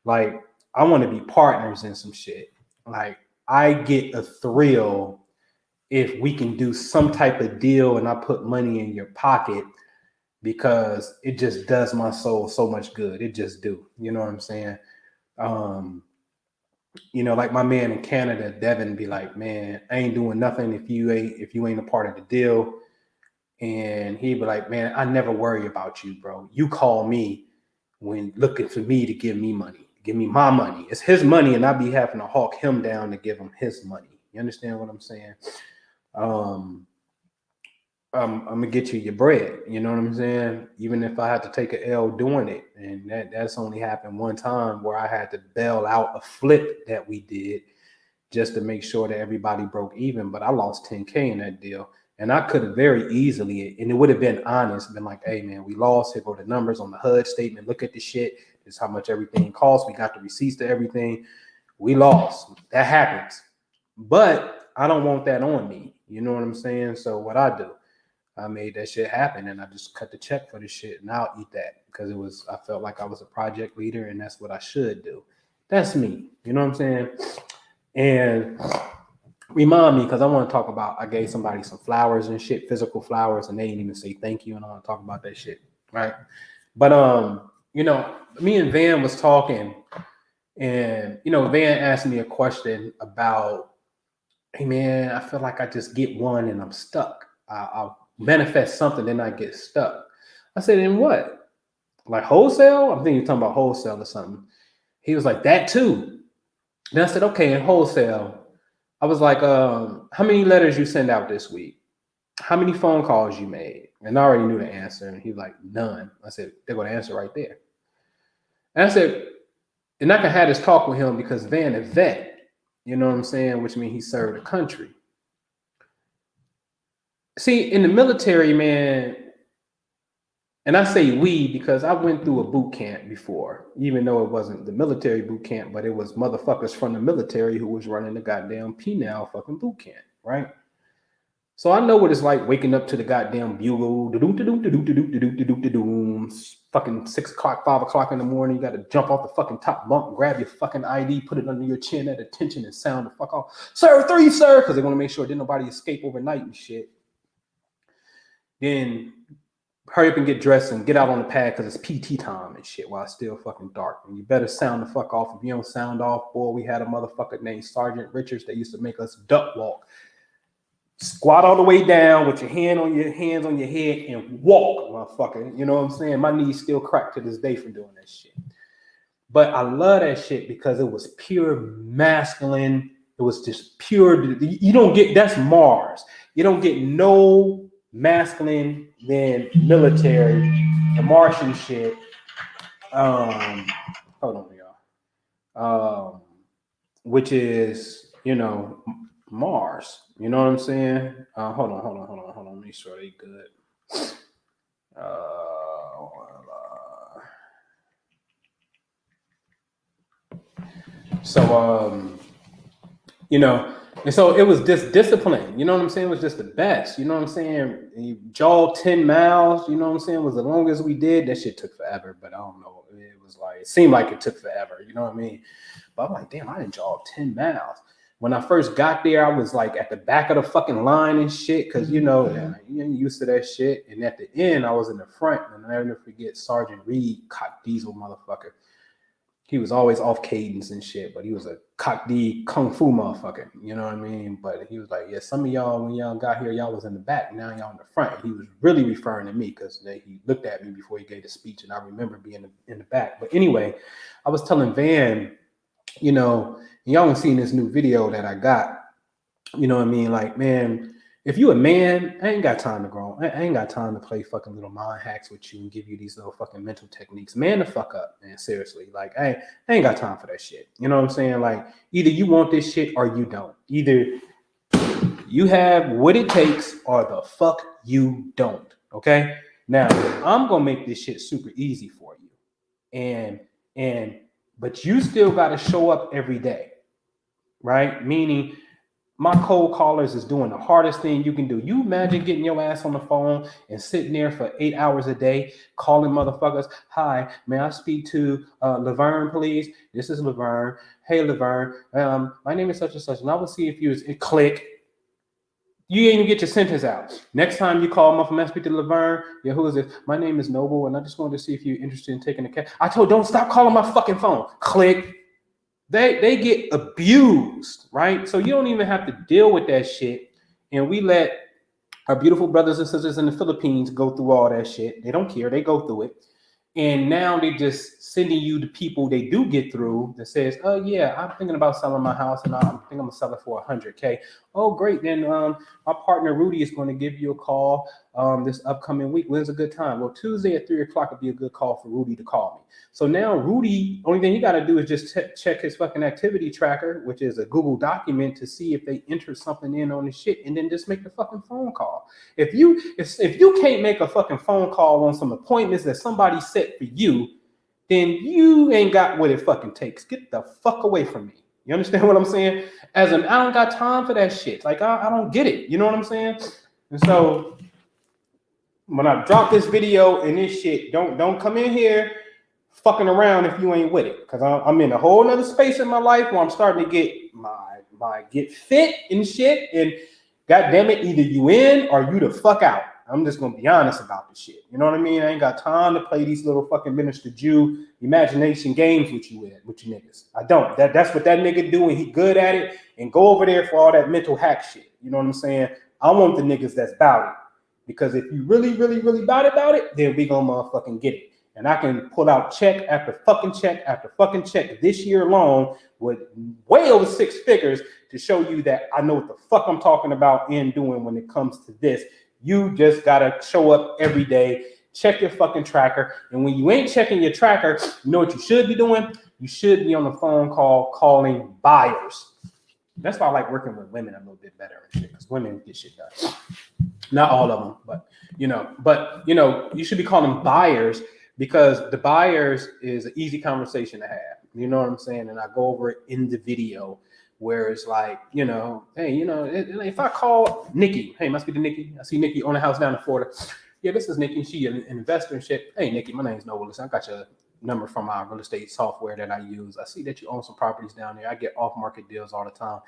Like, I want to be partners in some shit. Like, I get a thrill if we can do some type of deal and I put money in your pocket, because it just does my soul so much good. It just do. You know what I'm saying? Like my man in Canada, Devin, be like, man, I ain't doing nothing if you ain't a part of the deal. And he'd be like, man, I never worry about you, bro. You call me when looking for me to give me money. Give me my money. It's his money, and I be having to hawk him down to give him his money. You understand what I'm saying? I'm gonna get you your bread. You know what I'm saying? Even if I had to take an L doing it, and that's only happened one time where I had to bail out a flip that we did just to make sure that everybody broke even. But I lost 10K in that deal, and I could have very easily, and it would have been honest, been like, "Hey man, we lost. Here go the numbers on the HUD statement. Look at the shit. This is how much everything costs. We got the receipts to everything. We lost. That happens." But I don't want that on me. You know what I'm saying? So what I do, I made that shit happen, and I just cut the check for the shit, and I'll eat that because I felt like I was a project leader, and that's what I should do. That's me. You know what I'm saying? And remind me, because I want to talk about, I gave somebody some flowers and shit, physical flowers, and they didn't even say thank you, and I want to talk about that shit, right? But me and Van was talking, and Van asked me a question about, hey man, I feel like I just get one and I'm stuck. I'll manifest something, then I get stuck. I said, in what? Like wholesale? I'm thinking you're talking about wholesale or something. He was like, that too. Then I said, okay, in wholesale. I was like, how many letters you send out this week? How many phone calls you made? And I already knew the answer. And he was like, none. I said, they're going to answer right there. And I said, and I can have this talk with him because Van is vet. You know what I'm saying? Which means he served the country. See, in the military, man, and I say we because I went through a boot camp before, even though it wasn't the military boot camp, but it was motherfuckers from the military who was running the goddamn P-Now fucking boot camp, right? So I know what it's like waking up to the goddamn bugle, fucking 6 o'clock, 5 o'clock in the morning. You got to jump off the fucking top bunk, grab your fucking ID, put it under your chin at attention, and sound the fuck off. Sir, 3, sir, because they want to make sure didn't nobody escape overnight and shit. Then hurry up and get dressed and get out on the pad because it's PT time and shit while it's still fucking dark. And you better sound the fuck off. If you don't sound off, boy, we had a motherfucker named Sergeant Richards that used to make us duck walk Squat all the way down with your hands on your head and walk, motherfucker. You know what I'm saying? My knees still crack to this day from doing that shit. But I love that shit because it was pure masculine. It was just pure. You don't get, that's Mars. You don't get no masculine than military, the Martian shit. Hold on, y'all. Which is, Mars. You know what I'm saying? Hold on. Let me make sure they good. And so it was just discipline. You know what I'm saying? It was just the best. You know what I'm saying? You jogged 10 miles. You know what I'm saying? It was the longest we did. That shit took forever, but I don't know. It seemed like it took forever. You know what I mean? But I'm like, damn, I didn't jog 10 miles. When I first got there, I was like at the back of the fucking line and shit, because you ain't used to that shit. And at the end, I was in the front, and I'll never forget Sergeant Reed, cock diesel motherfucker. He was always off cadence and shit, but he was a cock D kung fu motherfucker. You know what I mean? But he was like, yeah, some of y'all, when y'all got here, y'all was in the back. Now y'all in the front. He was really referring to me because he looked at me before he gave the speech, and I remember being in the back. But anyway, I was telling Van, y'all haven't seen this new video that I got. You know what I mean? Like, man, if you a man, I ain't got time to grow. I ain't got time to play fucking little mind hacks with you and give you these little fucking mental techniques. Man, the fuck up, man. Seriously. Like, I ain't got time for that shit. You know what I'm saying? Like, either you want this shit or you don't. Either you have what it takes or the fuck you don't. Okay? Now, I'm gonna make this shit super easy for you. But you still gotta show up every day. Right? Meaning, my cold callers is doing the hardest thing you can do. You imagine getting your ass on the phone and sitting there for 8 hours a day calling motherfuckers. Hi, may I speak to Laverne, please? This is Laverne. Hey, Laverne. My name is such and such, and I will see if you click. You ain't even get your sentence out. Next time you call my phone, may I speak to Laverne? Yeah, who is this? My name is Noble, and I just wanted to see if you're interested in taking a cat. I told, don't stop calling my fucking phone. Click. They get abused, right? So you don't even have to deal with that shit. And we let our beautiful brothers and sisters in the Philippines go through all that shit. They don't care. They go through it. And now they just sending you the people they do get through that says, oh, yeah, I'm thinking about selling my house and I think I'm going to sell it for $100K. Oh, great. Then my partner Rudy is going to give you a call this upcoming week. When's a good time? Well, Tuesday at 3 o'clock would be a good call for Rudy to call me. So now Rudy, only thing he got to do is just check his fucking activity tracker, which is a Google document, to see if they enter something in on the shit, and then just make the fucking phone call. If you can't make a fucking phone call on some appointments that somebody set for you, then you ain't got what it fucking takes. Get the fuck away from me. You understand what I'm saying? I don't got time for that shit. Like, I don't get it. You know what I'm saying? And so when I drop this video and this shit, don't come in here fucking around if you ain't with it. Because I'm in a whole nother space in my life where I'm starting to get my get fit and shit. And goddamn it, either you in or you the fuck out. I'm just gonna be honest about this shit. You know what I mean? I ain't got time to play these little fucking minister Jew imagination games with you niggas. I don't. That's what that nigga do, and he good at it. And go over there for all that mental hack shit. You know what I'm saying? I want the niggas that's about it. Because if you really, really, really about it, then we gonna motherfucking get it. And I can pull out check after fucking check after fucking check this year alone with way over 6 figures to show you that I know what the fuck I'm talking about and doing when it comes to this. You just gotta show up every day, check your fucking tracker. And when you ain't checking your tracker, you know what you should be doing? You should be on the phone call calling buyers. That's why I like working with women a little bit better and shit, because women get shit done. Not all of them, but you should be calling buyers, because the buyers is an easy conversation to have. You know what I'm saying? And I go over it in the video where it's like, hey, if I call Nikki, hey, must be the Nikki. I see Nikki on the house down in Florida. Yeah, this is Nikki. She an investor and shit. Hey, Nikki, my name's Noah. Listen, I got your number from our real estate software that I use. I see that you own some properties down there. I get off-market deals all the time.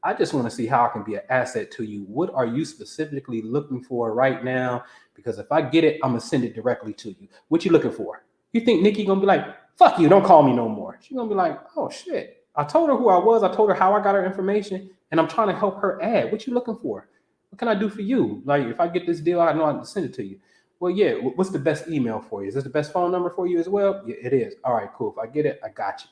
I just want to see how I can be an asset to you. What are you specifically looking for right now? Because if I get it, I'm going to send it directly to you. What you looking for? You think Nikki going to be like, fuck you, don't call me no more. She's going to be like, oh, shit. I told her who I was. I told her how I got her information, and I'm trying to help her add. What you looking for? What can I do for you? Like, if I get this deal, I know I can send it to you. Well, yeah, what's the best email for you? Is this the best phone number for you as well? Yeah, it is. All right, cool. If I get it, I got you.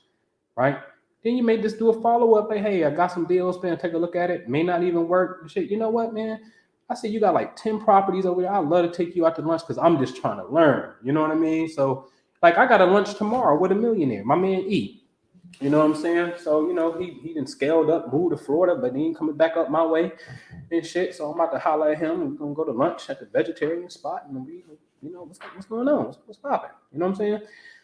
Right? Then you may just do a follow-up. Like, hey, I got some deals, man. Take a look at it. May not even work. Shit, you know what, man? I said, you got like 10 properties over there. I'd love to take you out to lunch because I'm just trying to learn. You know what I mean? So, like, I got a lunch tomorrow with a millionaire, my man E. You know what I'm saying? So, you know, he done scaled up, moved to Florida, but he ain't coming back up my way and shit. So I'm about to holler at him and we're gonna go to lunch at the vegetarian spot and we, you know, what's going on? What's popping? You know what I'm saying?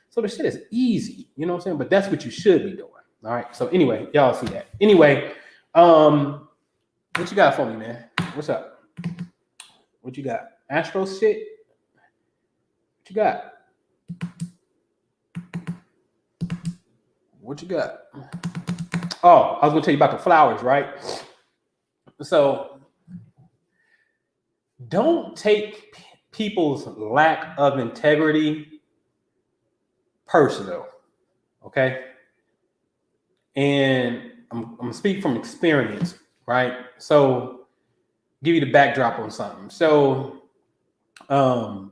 So the shit is easy, you know what I'm saying? But that's what you should be doing. All right. So anyway, y'all see that. Anyway, what you got for me, man? What's up? What you got? Astro shit? What you got? What you got? Oh, I was gonna tell you about the flowers, right? So don't take people's lack of integrity personal, okay? And I'm gonna speak from experience, right? So give you the backdrop on something. So I'm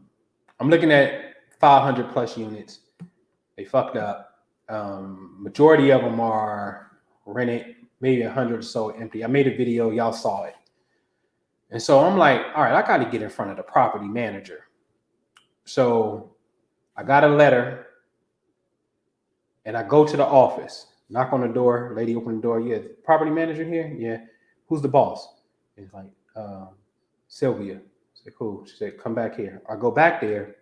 looking at 500 plus units. They fucked up. Majority of them are rented, maybe 100 or so empty. I made a video, y'all saw it. And so I'm like, all right, I got to get in front of the property manager. So I got a letter and I go to the office, knock on the door, lady open the door. Yeah, property manager here? Yeah. Who's the boss? It's like, Sylvia. I said, cool. She said, come back here. I go back there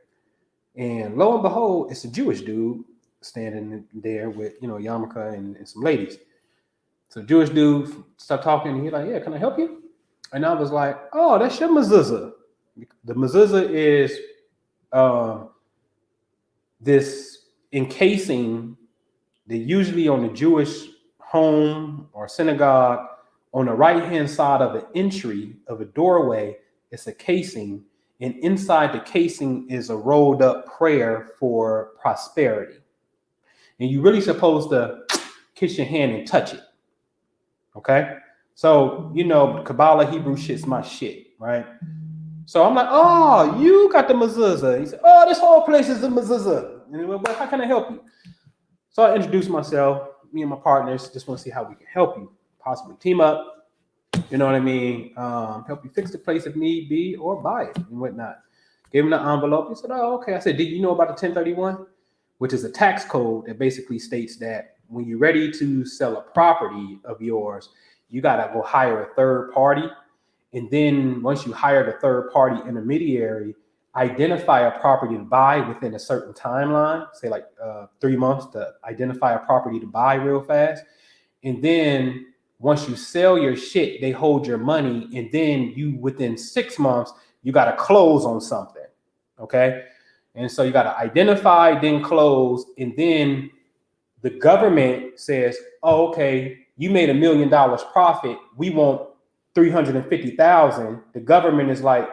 and lo and behold, it's a Jewish dude standing there with, you know, yarmulke and some ladies. So the Jewish dude started talking and he's like, yeah, can I help you? And I was like, oh, that's your mezuzah. The mezuzah is this encasing that usually on the Jewish home or synagogue, on the right-hand side of the entry of a doorway, it's a casing. And inside the casing is a rolled up prayer for prosperity. And you're really supposed to kiss your hand and touch it. Okay? So, you know, Kabbalah, Hebrew shit's my shit, right? So I'm like, oh, you got the mezuzah. He said, oh, this whole place is a mezuzah. And well, how can I help you? So I introduced myself, me and my partners, just want to see how we can help you, possibly team up, you know what I mean? Help you fix the place if need be or buy it and whatnot. Gave him the envelope. He said, oh, okay. I said, did you know about the 1031? Which is a tax code that basically states that when you're ready to sell a property of yours, you got to go hire a third party. And then once you hire the third party intermediary, identify a property to buy within a certain timeline, say like 3 months to identify a property to buy real fast. And then once you sell your shit, they hold your money. And then you, within 6 months, you got to close on something. Okay. And so you got to identify, then close. And then the government says, oh, okay, you made $1 million profit. We want 350,000. The government is like,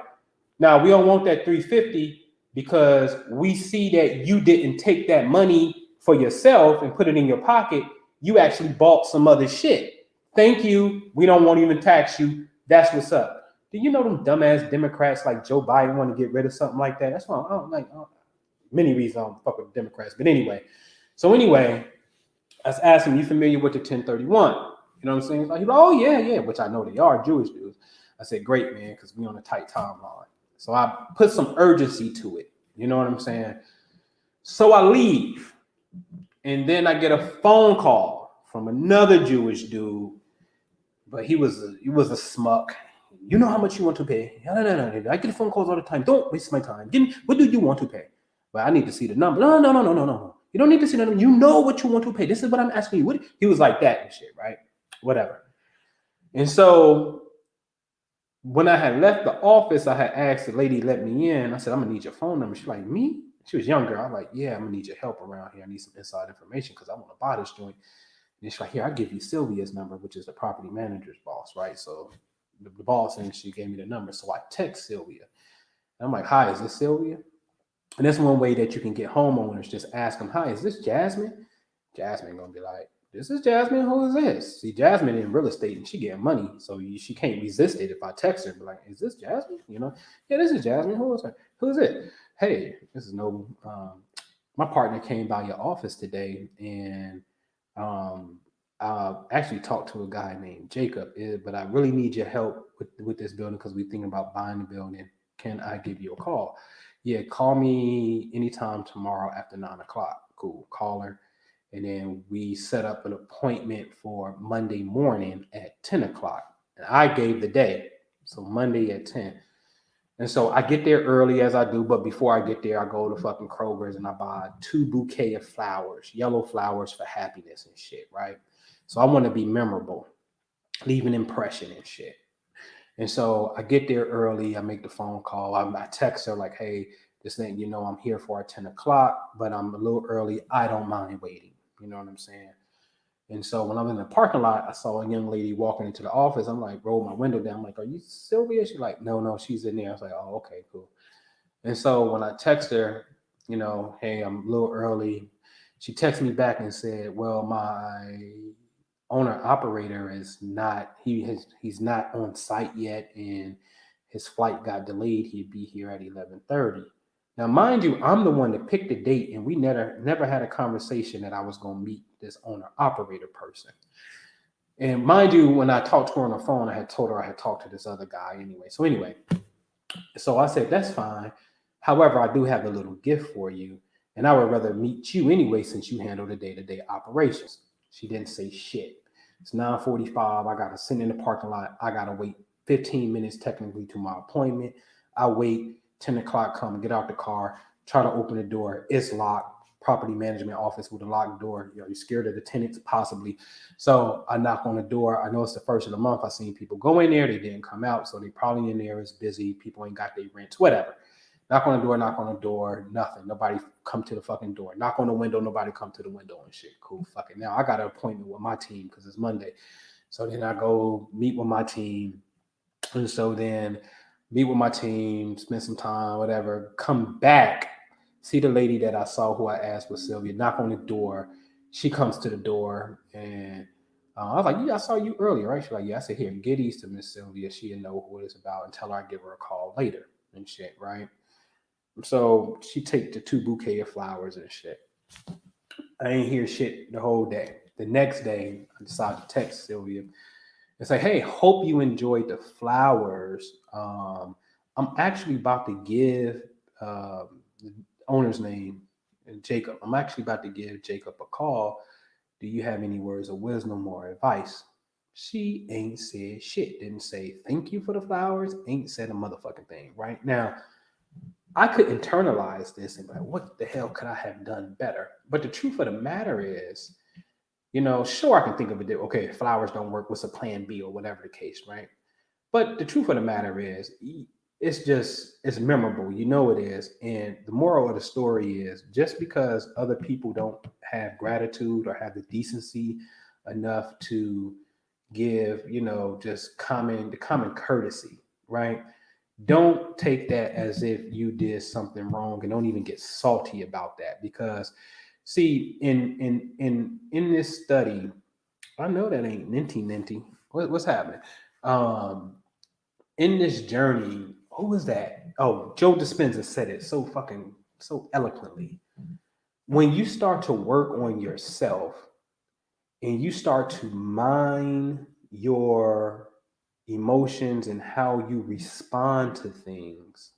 now we don't want that 350 because we see that you didn't take that money for yourself and put it in your pocket. You actually bought some other shit. Thank you. We don't want to even tax you. That's what's up. Do you know them dumbass Democrats like Joe Biden want to get rid of something like that? That's why I don't like many reasons I don't fuck with Democrats. But anyway, I was asking, you familiar with the 1031? You know what I'm saying? He's like, oh, yeah, which I know they are Jewish dudes. I said, great, man, because we on a tight timeline. So I put some urgency to it. You know what I'm saying? So I leave. And then I get a phone call from another Jewish dude. But he was a smuck. You know how much you want to pay? No. I get phone calls all the time. Don't waste my time. What do you want to pay? But I need to see the number. No. You don't need to see the number. You know what you want to pay. This is what I'm asking you. He was like that and shit, right? Whatever. And so when I had left the office, I had asked the lady let me in. I said, I'm gonna need your phone number. She's like, me? She was younger. I was like, yeah, I'm gonna need your help around here. I need some inside information because I want to buy this joint. And she's like, here, I'll give you Sylvia's number, which is the property manager's boss, right? So the boss, and she gave me the number. So I text Sylvia. And I'm like, hi, is this Sylvia? And that's one way that you can get homeowners. Just ask them, hi, is this Jasmine? Jasmine gonna be like, This is Jasmine. Who is this? See, Jasmine in real estate and she getting money, so she can't resist it if I text her. Be like, is this Jasmine? Yeah, this is Jasmine. Who is her? Who is it? Hey, this is Noble. My partner came by your office today, and um, I actually talked to a guy named Jacob, but I really need your help with this building because we're thinking about buying the building. Can I give you a call? Yeah, call me anytime tomorrow after 9 o'clock. Cool. Call her. And then we set up an appointment for Monday morning at 10 o'clock. And I gave the day. So Monday at 10. And so I get there early as I do, but before I get there, I go to fucking Kroger's and I buy 2 bouquets of flowers, yellow flowers for happiness and shit, right? So I want to be memorable, leave an impression and shit. And so I get there early. I make the phone call. I text her like, hey, this thing, I'm here for at 10 o'clock, but I'm a little early. I don't mind waiting. You know what I'm saying? And so when I'm in the parking lot, I saw a young lady walking into the office. I'm like, roll my window down. I'm like, are you Sylvia? She's like, no, she's in there. I was like, oh, okay, cool. And so when I text her, hey, I'm a little early, she texted me back and said, well, my owner operator is not, he's not on site yet, and his flight got delayed. He'd be here at 11:30. Now, mind you, I'm the one that picked the date, and we never had a conversation that I was going to meet this owner operator person. And mind you, when I talked to her on the phone, I had told her I had talked to this other guy anyway. So I said, that's fine. However, I do have a little gift for you, and I would rather meet you anyway since you handle the day-to-day operations. She didn't say shit. It's 9:45. I got to sit in the parking lot. I got to wait 15 minutes technically to my appointment. I wait 10 o'clock, come get out the car, try to open the door. It's locked. Property management office with a locked door. You're scared of the tenants, possibly. So I knock on the door. I know it's the first of the month. I seen people go in there. They didn't come out. So they probably in there. It's busy. People ain't got their rents, whatever. Knock on the door, nothing. Nobody come to the fucking door. Knock on the window, nobody come to the window and shit. Cool, fuck it. Now I got an appointment with my team because it's Monday. So then I go meet with my team. And so then meet with my team, spend some time, whatever, come back, see the lady that I saw who I asked was Sylvia, knock on the door. She comes to the door and I was like, yeah, I saw you earlier, right? She's like, yeah. I said, here, get these to Miss Sylvia. She'll know what it's about and tell her I give her a call later and shit, right? So she take the 2 bouquets of flowers and shit. I ain't hear shit the whole day. The next day, I decided to text Sylvia and say, hey, hope you enjoyed the flowers. I'm actually about to give the owner's name, Jacob. I'm actually about to give Jacob a call. Do you have any words of wisdom or advice? She ain't said shit. Didn't say thank you for the flowers. Ain't said a motherfucking thing. Right now, I could internalize this and be like, what the hell could I have done better? But the truth of the matter is, sure, I can think of it. Okay, if flowers don't work, what's a plan B or whatever the case, right? But the truth of the matter is, it's memorable. It is. And the moral of the story is just because other people don't have gratitude or have the decency enough to give, just the common courtesy, right? Don't take that as if you did something wrong and don't even get salty about that because see in this study, I know that ain't ninty. What's happening? Um, in this journey, who was that? Oh, Joe Dispenza said it so eloquently. When you start to work on yourself and you start to mine your emotions and how you respond to things,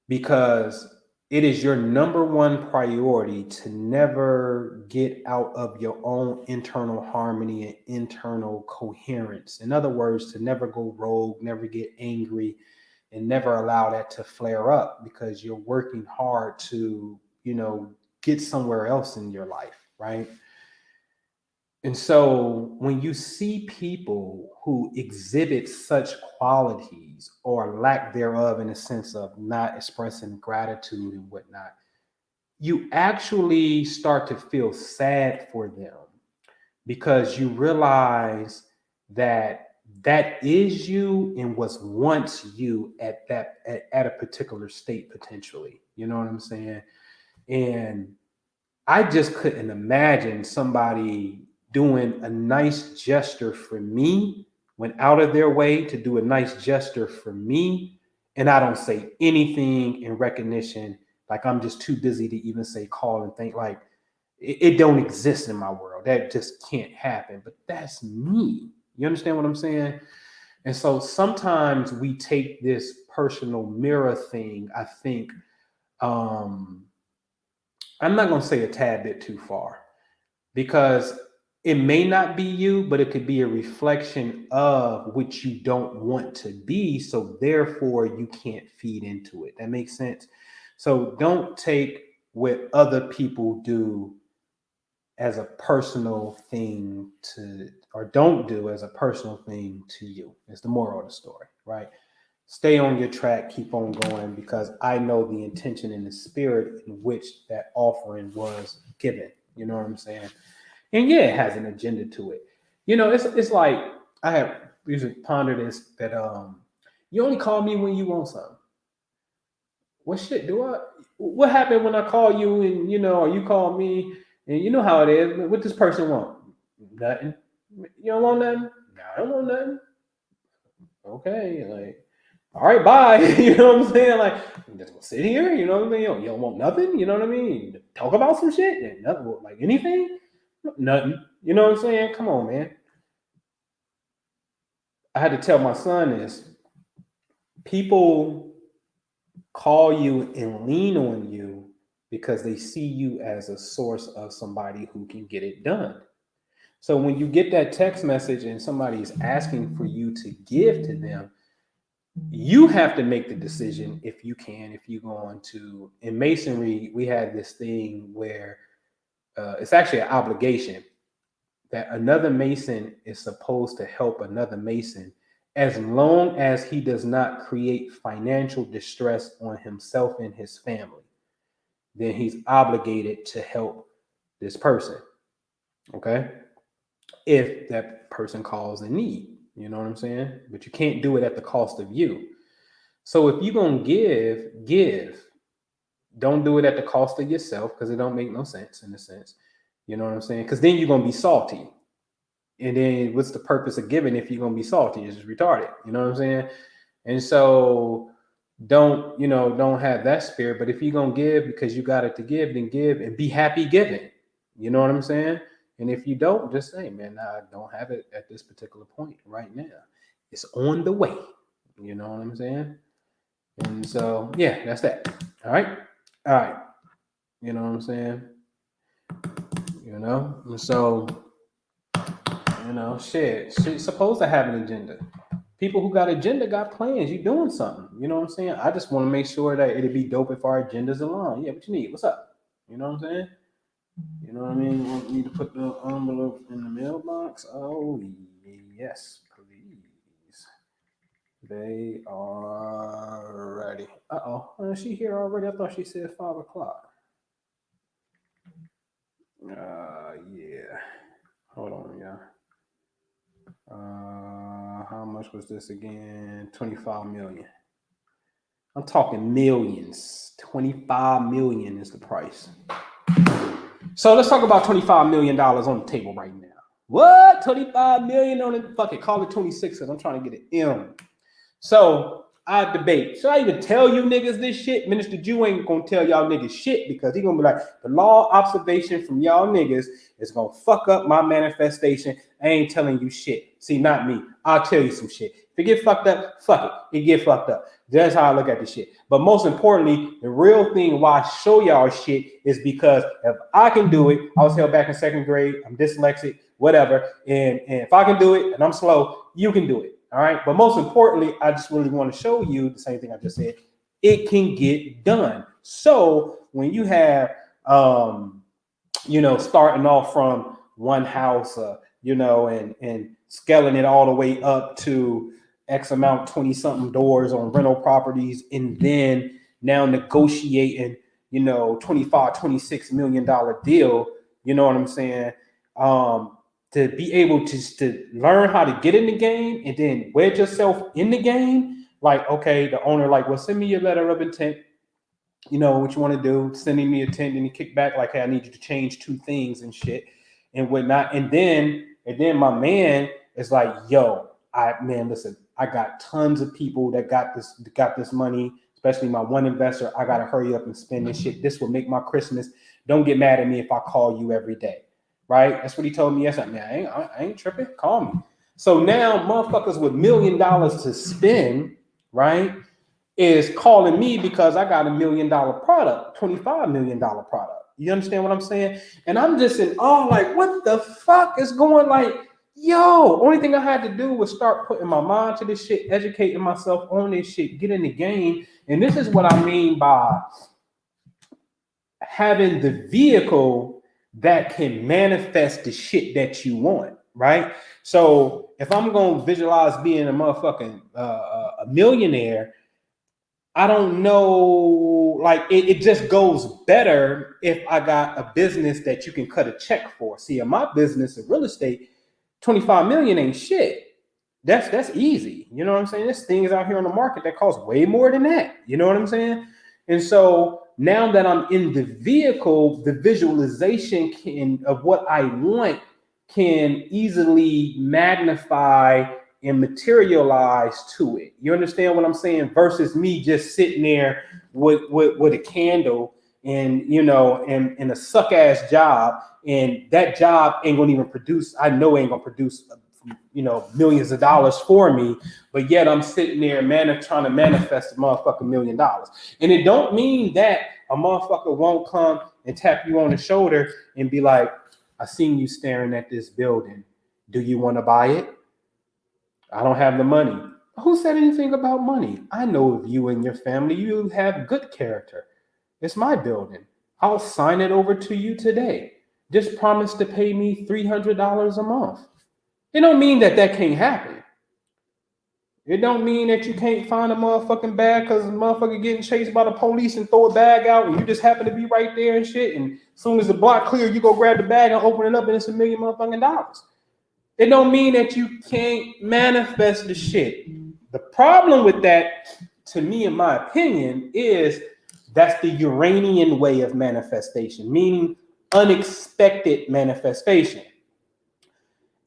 because it is your number one priority to never get out of your own internal harmony and internal coherence. In other words, to never go rogue, never get angry, and never allow that to flare up because you're working hard to, get somewhere else in your life, right? And so when you see people who exhibit such qualities or lack thereof in a sense of not expressing gratitude and whatnot, you actually start to feel sad for them because you realize that is you and was once you at a particular state potentially. You know what I'm saying? And I just couldn't imagine somebody doing a nice gesture for me, went out of their way to do a nice gesture for me, and I don't say anything in recognition. Like I'm just too busy to even say call and think. Like it don't exist in my world. That just can't happen. But that's me. You understand what I'm saying? And so sometimes we take this personal mirror thing, I think, um, I'm not going to say a tad bit too far because it may not be you, but it could be a reflection of which you don't want to be. So therefore, you can't feed into it. That makes sense. So don't take what other people do as a personal thing to, or don't do as a personal thing to you. It's the moral of the story, right? Stay on your track, keep on going, because I know the intention and the spirit in which that offering was given. You know what I'm saying? And yeah, it has an agenda to it. You know, it's like I have usually pondered this that you only call me when you want something. What shit do I? What happened when I call you and or you call me and you know how it is? What this person want? Nothing. You don't want nothing? No, I don't want nothing. Okay, like all right, bye. You know what I'm saying? Like, just gonna sit here. You know what I mean? You don't want nothing. You know what I mean? Talk about some shit. And nothing, like anything. Nothing. You know what I'm saying? Come on, man. I had to tell my son this. People call you and lean on you because they see you as a source of somebody who can get it done. So when you get that text message and somebody is asking for you to give to them, you have to make the decision if you can, if you're going to. In masonry, we had this thing where it's actually an obligation that another mason is supposed to help another mason as long as he does not create financial distress on himself and his family. Then he's obligated to help this person. Okay. If that person calls in need, you know what I'm saying? But you can't do it at the cost of you. So if you're going to give. Don't do it at the cost of yourself because it don't make no sense in a sense. You know what I'm saying? Because then you're going to be salty. And then what's the purpose of giving if you're going to be salty? It's just retarded. You know what I'm saying? And so don't have that spirit. But if you're going to give because you got it to give, then give and be happy giving. You know what I'm saying? And if you don't, just say, man, I don't have it at this particular point right now. It's on the way. You know what I'm saying? And so, yeah, that's that. All right. All right. You know what I'm saying? And so, shit's supposed to have an agenda. People who got agenda got plans. You doing something. You know what I'm saying? I just want to make sure that it'd be dope if our agendas align. Yeah, what you need? What's up? You know what I'm saying? You know what I mean? You want me to put the envelope in the mailbox? Oh, yes, please. They are ready. Is she here already? I thought she said 5 o'clock. Yeah. Hold on, y'all. How much was this again? 25 million. I'm talking millions. 25 million is the price. So let's talk about $25 million on the table right now. What? 25 million on it? Fuck it. Call it 26 because I'm trying to get an M. So I debate. Should I even tell you niggas this shit? Minister Jew ain't gonna tell y'all niggas shit because he gonna be like, the law observation from y'all niggas is gonna fuck up my manifestation. I ain't telling you shit. See, not me. I'll tell you some shit. If it get fucked up, fuck it. It get fucked up. That's how I look at this shit. But most importantly, the real thing why I show y'all shit is because if I can do it, I was held back in 2nd grade, I'm dyslexic, whatever. And if I can do it and I'm slow, you can do it. All right. But most importantly, I just really want to show you the same thing I just said. It can get done. So when you have, starting off from one house, and scaling it all the way up to X amount, 20 something doors on rental properties, and then now negotiating, $25, $26 million deal. You know what I'm saying? To be able to learn how to get in the game and then wedge yourself in the game. Like, okay, the owner, like, well, send me your letter of intent. you know what you want to do, sending me a 10, and he kicked back like, hey, I need you to change 2 things and shit and whatnot. And then my man is like, yo, listen, I got tons of people that got this money, especially my one investor. I gotta hurry up and spend this shit. This will make my Christmas. Don't get mad at me if I call you every day. Right? That's what he told me yesterday. Man, I ain't tripping. Call me. So now motherfuckers with $1 million to spend, right, is calling me because I got $1 million product, $25 million product. You understand what I'm saying? And I'm just in awe, like, what the fuck is going, like, yo, only thing I had to do was start putting my mind to this shit, educating myself on this shit, get in the game. And this is what I mean by having the vehicle that can manifest the shit that you want, right? So if I'm going to visualize being a motherfucking a millionaire, I don't know, like it just goes better if I got a business that you can cut a check for. See, in my business of real estate, 25 million ain't shit. That's easy. You know what I'm saying? There's things out here on the market that cost way more than that. You know what I'm saying? And so now that I'm in the vehicle, the visualization of what I want can easily magnify and materialize to it. You understand what I'm saying? Versus me just sitting there with a candle and, you know, and a suck ass job, and that job ain't gonna even produce. I know ain't gonna produce, you know, millions of dollars for me, but yet I'm sitting there, trying to manifest a motherfucking $1 million. And it don't mean that a motherfucker won't come and tap you on the shoulder and be like, I seen you staring at this building. Do you want to buy it? I don't have the money. Who said anything about money? I know of you and your family. You have good character. It's my building. I'll sign it over to you today. Just promise to pay me $300 a month. It don't mean that can't happen. It don't mean that you can't find a motherfucking bag because a motherfucker getting chased by the police and throw a bag out and you just happen to be right there and shit. And as soon as the block clear, you go grab the bag and open it up and it's $1 million motherfucking dollars. It don't mean that you can't manifest the shit. The problem with that, to me, in my opinion, is that's the Uranian way of manifestation, meaning unexpected manifestation.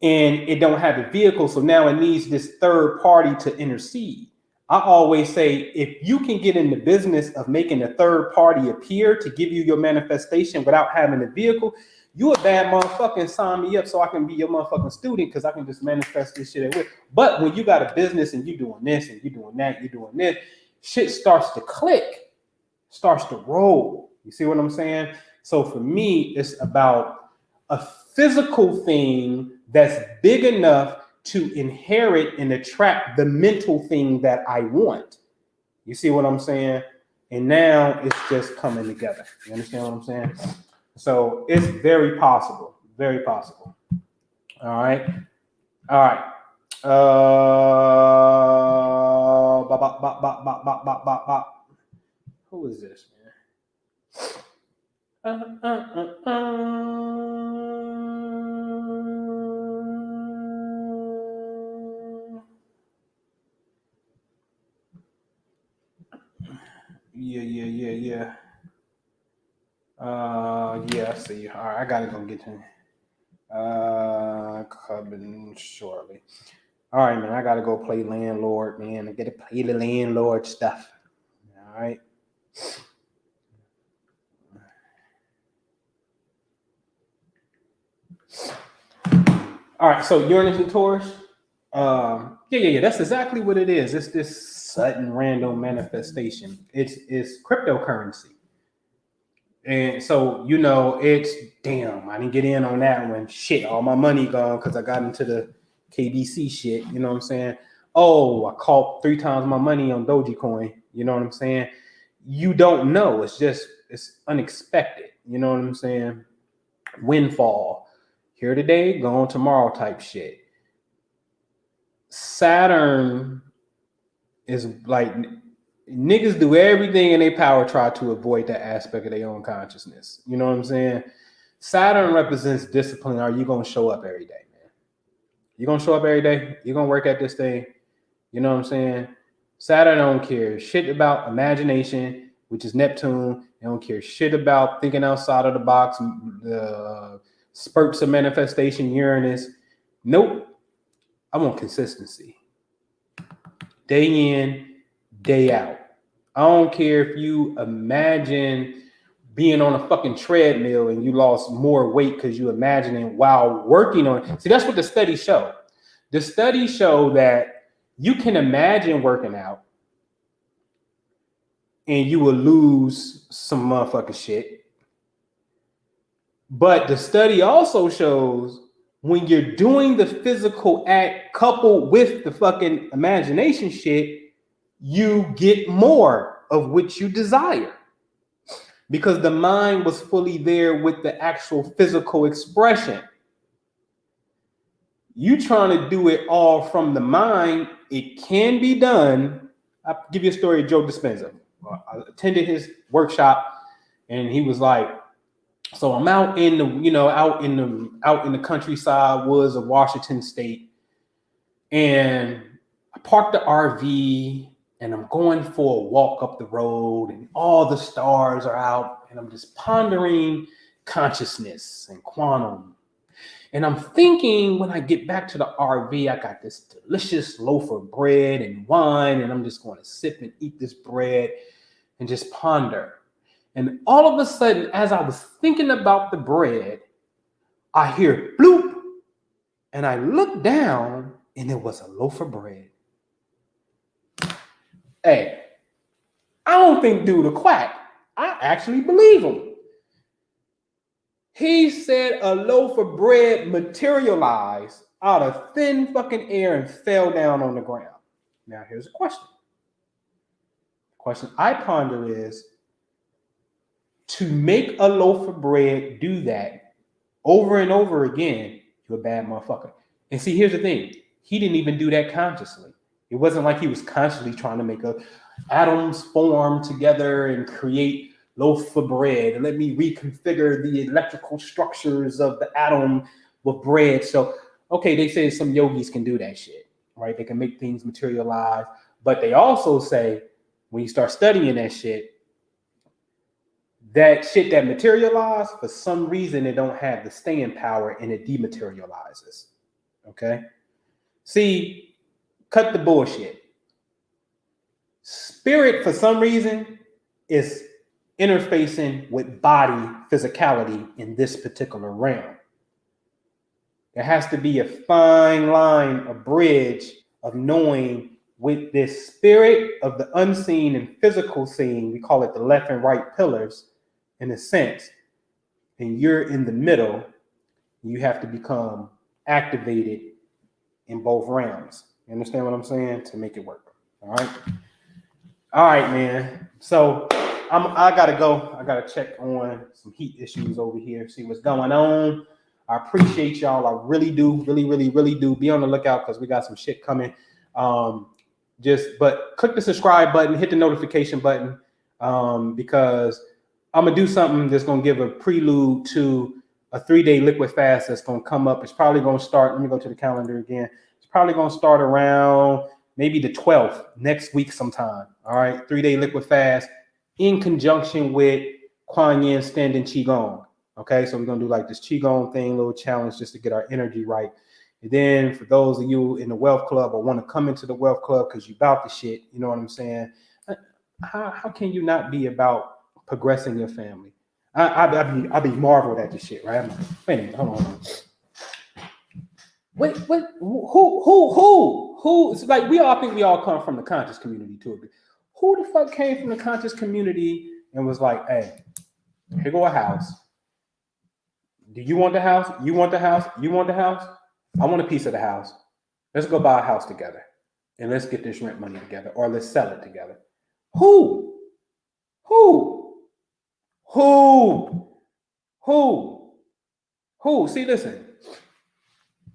And it don't have a vehicle, so now it needs this third party to intercede. I always say, if you can get in the business of making a third party appear to give you your manifestation without having a vehicle, you a bad motherfucker and sign me up so I can be your motherfucking student because I can just manifest this shit. But when you got a business and you doing this and you doing that, you doing this, shit starts to click, starts to roll. You see what I'm saying? So for me, it's about a physical thing that's big enough to inherit and attract the mental thing that I want. You see what I'm saying? And now it's just coming together. You understand what I'm saying? So it's very possible. Very possible. All right. All right. Who is this, man? Yeah. Yeah, I see you. All right, I gotta go get him. Coming shortly. All right, man. I gotta go play landlord, man. I gotta play the landlord stuff. All right. All right. So Uranus and Taurus. Yeah. That's exactly what it is. It's this sudden random manifestation. It's cryptocurrency. And so, you know, it's damn, I didn't get in on that one. Shit, all my money gone because I got into the KBC shit. You know what I'm saying? Oh, I caught 3 times my money on Dogecoin. You know what I'm saying? You don't know. It's unexpected. You know what I'm saying? Windfall. Here today, gone tomorrow type shit. Saturn is like, niggas do everything in their power try to avoid that aspect of their own consciousness. You know what I'm saying? Saturn represents discipline. Are you going to show up every day, man? You going to show up every day? You going to work at this thing? You know what I'm saying? Saturn don't care shit about imagination. which is Neptune. They don't care shit about thinking outside of the box. The spurts of manifestation, Uranus. Nope. I want consistency. Day in, day out. I don't care if you imagine being on a fucking treadmill and you lost more weight because you imagining while working on it. See, that's what the studies show. The studies show that you can imagine working out and you will lose some motherfucking shit. But the study also shows when you're doing the physical act coupled with the fucking imagination shit, you get more of what you desire. Because the mind was fully there with the actual physical expression. You trying to do it all from the mind, it can be done. I'll give you a story of Joe Dispenza. I attended his workshop and he was like, so I'm out in the, out in the countryside woods of Washington State, and I parked the RV and I'm going for a walk up the road and all the stars are out and I'm just pondering consciousness and quantum. And I'm thinking when I get back to the RV, I got this delicious loaf of bread and wine, and I'm just going to sip and eat this bread and just ponder. And all of a sudden, as I was thinking about the bread, I hear bloop, and I look down, and it was a loaf of bread. Hey, I don't think dude a quack. I actually believe him. He said a loaf of bread materialized out of thin fucking air and fell down on the ground. Now, here's a question. The question I ponder is, to make a loaf of bread do that over and over again, you're a bad motherfucker. And see, here's the thing. He didn't even do that consciously. It wasn't like he was consciously trying to make atoms form together and create loaf of bread. Let me reconfigure the electrical structures of the atom with bread. So, okay, they say some yogis can do that shit, right? They can make things materialize. But they also say, when you start studying that shit that materialized, for some reason, it don't have the staying power and it dematerializes, okay? See, cut the bullshit. Spirit, for some reason, is interfacing with body physicality in this particular realm. There has to be a fine line, a bridge of knowing with this spirit of the unseen and physical seen. We call it the left and right pillars in a sense. And you're in the middle. You have to become activated in both realms. You understand what I'm saying? To make it work. All right, man. So I gotta go. I gotta check on some heat issues over here, see what's going on. I appreciate y'all. I really do, really do. Be on the lookout because we got some shit coming. But click the subscribe button, hit the notification button, because I'm gonna do something that's gonna give a prelude to a 3-day liquid fast that's gonna come up. It's probably gonna start. Let me go to the calendar again. It's probably gonna start around maybe the 12th, next week sometime. All right, 3-day liquid fast in conjunction with Kuan Yin standing Qigong. Okay, so we're gonna do like this Qigong thing, little challenge just to get our energy right. And then for those of you in the Wealth Club or want to come into the Wealth Club because you about the shit, you know what I'm saying? How can you not be about progressing your family? I be marveled at this shit, right? I'm like, wait a minute, hold on. Wait, who? It's like we all think we all come from the conscious community too. Who the fuck came from the conscious community and was like, hey, here go a house. Do you want the house? You want the house? You want the house? I want a piece of the house. Let's go buy a house together and let's get this rent money together, or let's sell it together. Who? See, listen,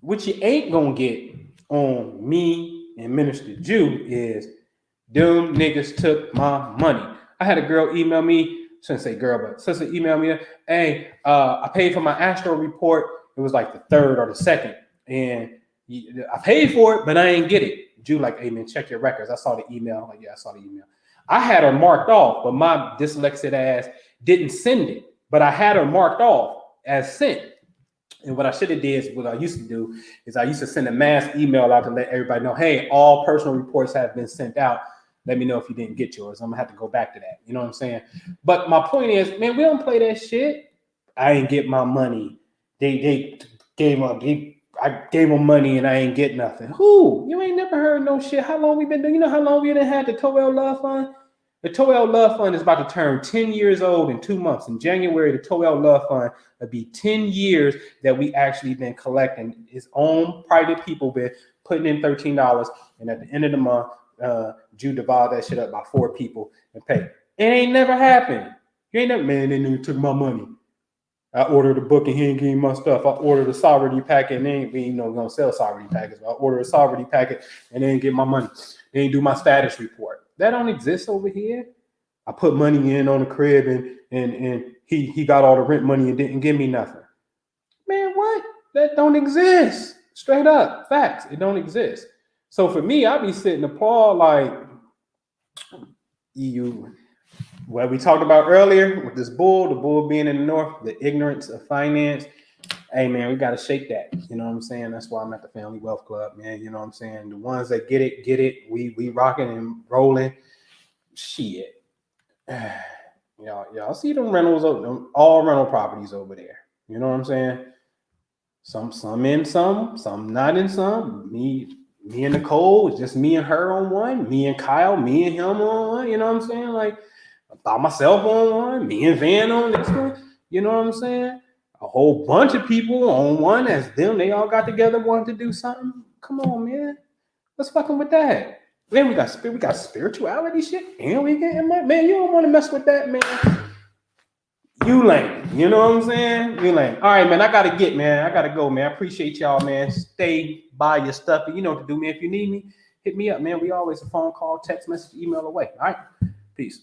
what you ain't gonna get on me and Minister Jew is them niggas took my money. I had a girl email me, shouldn't say girl, but sister emailed me, hey, I paid for my Astro report. It was like the 3rd or the 2nd. And I paid for it, but I ain't get it. Jew like, hey man, check your records. I saw the email. I'm like, yeah, I saw the email. I had her marked off, but my dyslexic ass didn't send it. But I had her marked off as sent. And what I should have did, what I used to do, is I used to send a mass email out to let everybody know, hey, all personal reports have been sent out. Let me know if you didn't get yours. I'm gonna have to go back to that. You know what I'm saying? But my point is, man, we don't play that shit. I ain't get my money. They gave up. I gave them money and I ain't get nothing. Who? You ain't never heard no shit. How long we been doing? You know how long we done had the Toel Love Fund? The Toel Love Fund is about to turn 10 years old in 2 months. In January, the Toel Love Fund will be 10 years that we actually been collecting. Its own private people been putting in $13. And at the end of the month, Jew divided that shit up by 4 people and pay. It ain't never happened. You ain't never, man, they nigga took my money. I ordered a book and he ain't gave me my stuff. I ordered a sovereignty packet and they ain't gonna sell sovereignty packets. I ordered a sovereignty packet and they ain't get my money. They ain't do my status report. That don't exist over here. I put money in on the crib and he got all the rent money and didn't give me nothing. Man, what? That don't exist. Straight up. Facts. It don't exist. So for me, I be sitting appalled like you. What we talked about earlier with this bull, the bull being in the north, the ignorance of finance. Hey, man, we got to shake that. You know what I'm saying? That's why I'm at the Family Wealth Club, man. You know what I'm saying? The ones that get it, get it. We rocking and rolling. Shit. Y'all see them rentals, all rental properties over there. You know what I'm saying? Some in some not in some. Me and Nicole, just me and her on one. Me and Kyle, me and him on one. You know what I'm saying? Like, by myself on one, me and Van on this one. You know what I'm saying? A whole bunch of people on one as them. They all got together, wanted to do something. Come on, man. Let's fucking with that. Then we got spirituality shit, and we getting money. Man, you don't want to mess with that, man. You lame. You know what I'm saying? You lame. All right, man. I gotta go, man. I appreciate y'all, man. Stay by your stuff. And you know what to do, man. If you need me, hit me up, man. We always a phone call, text message, email away. All right. Peace.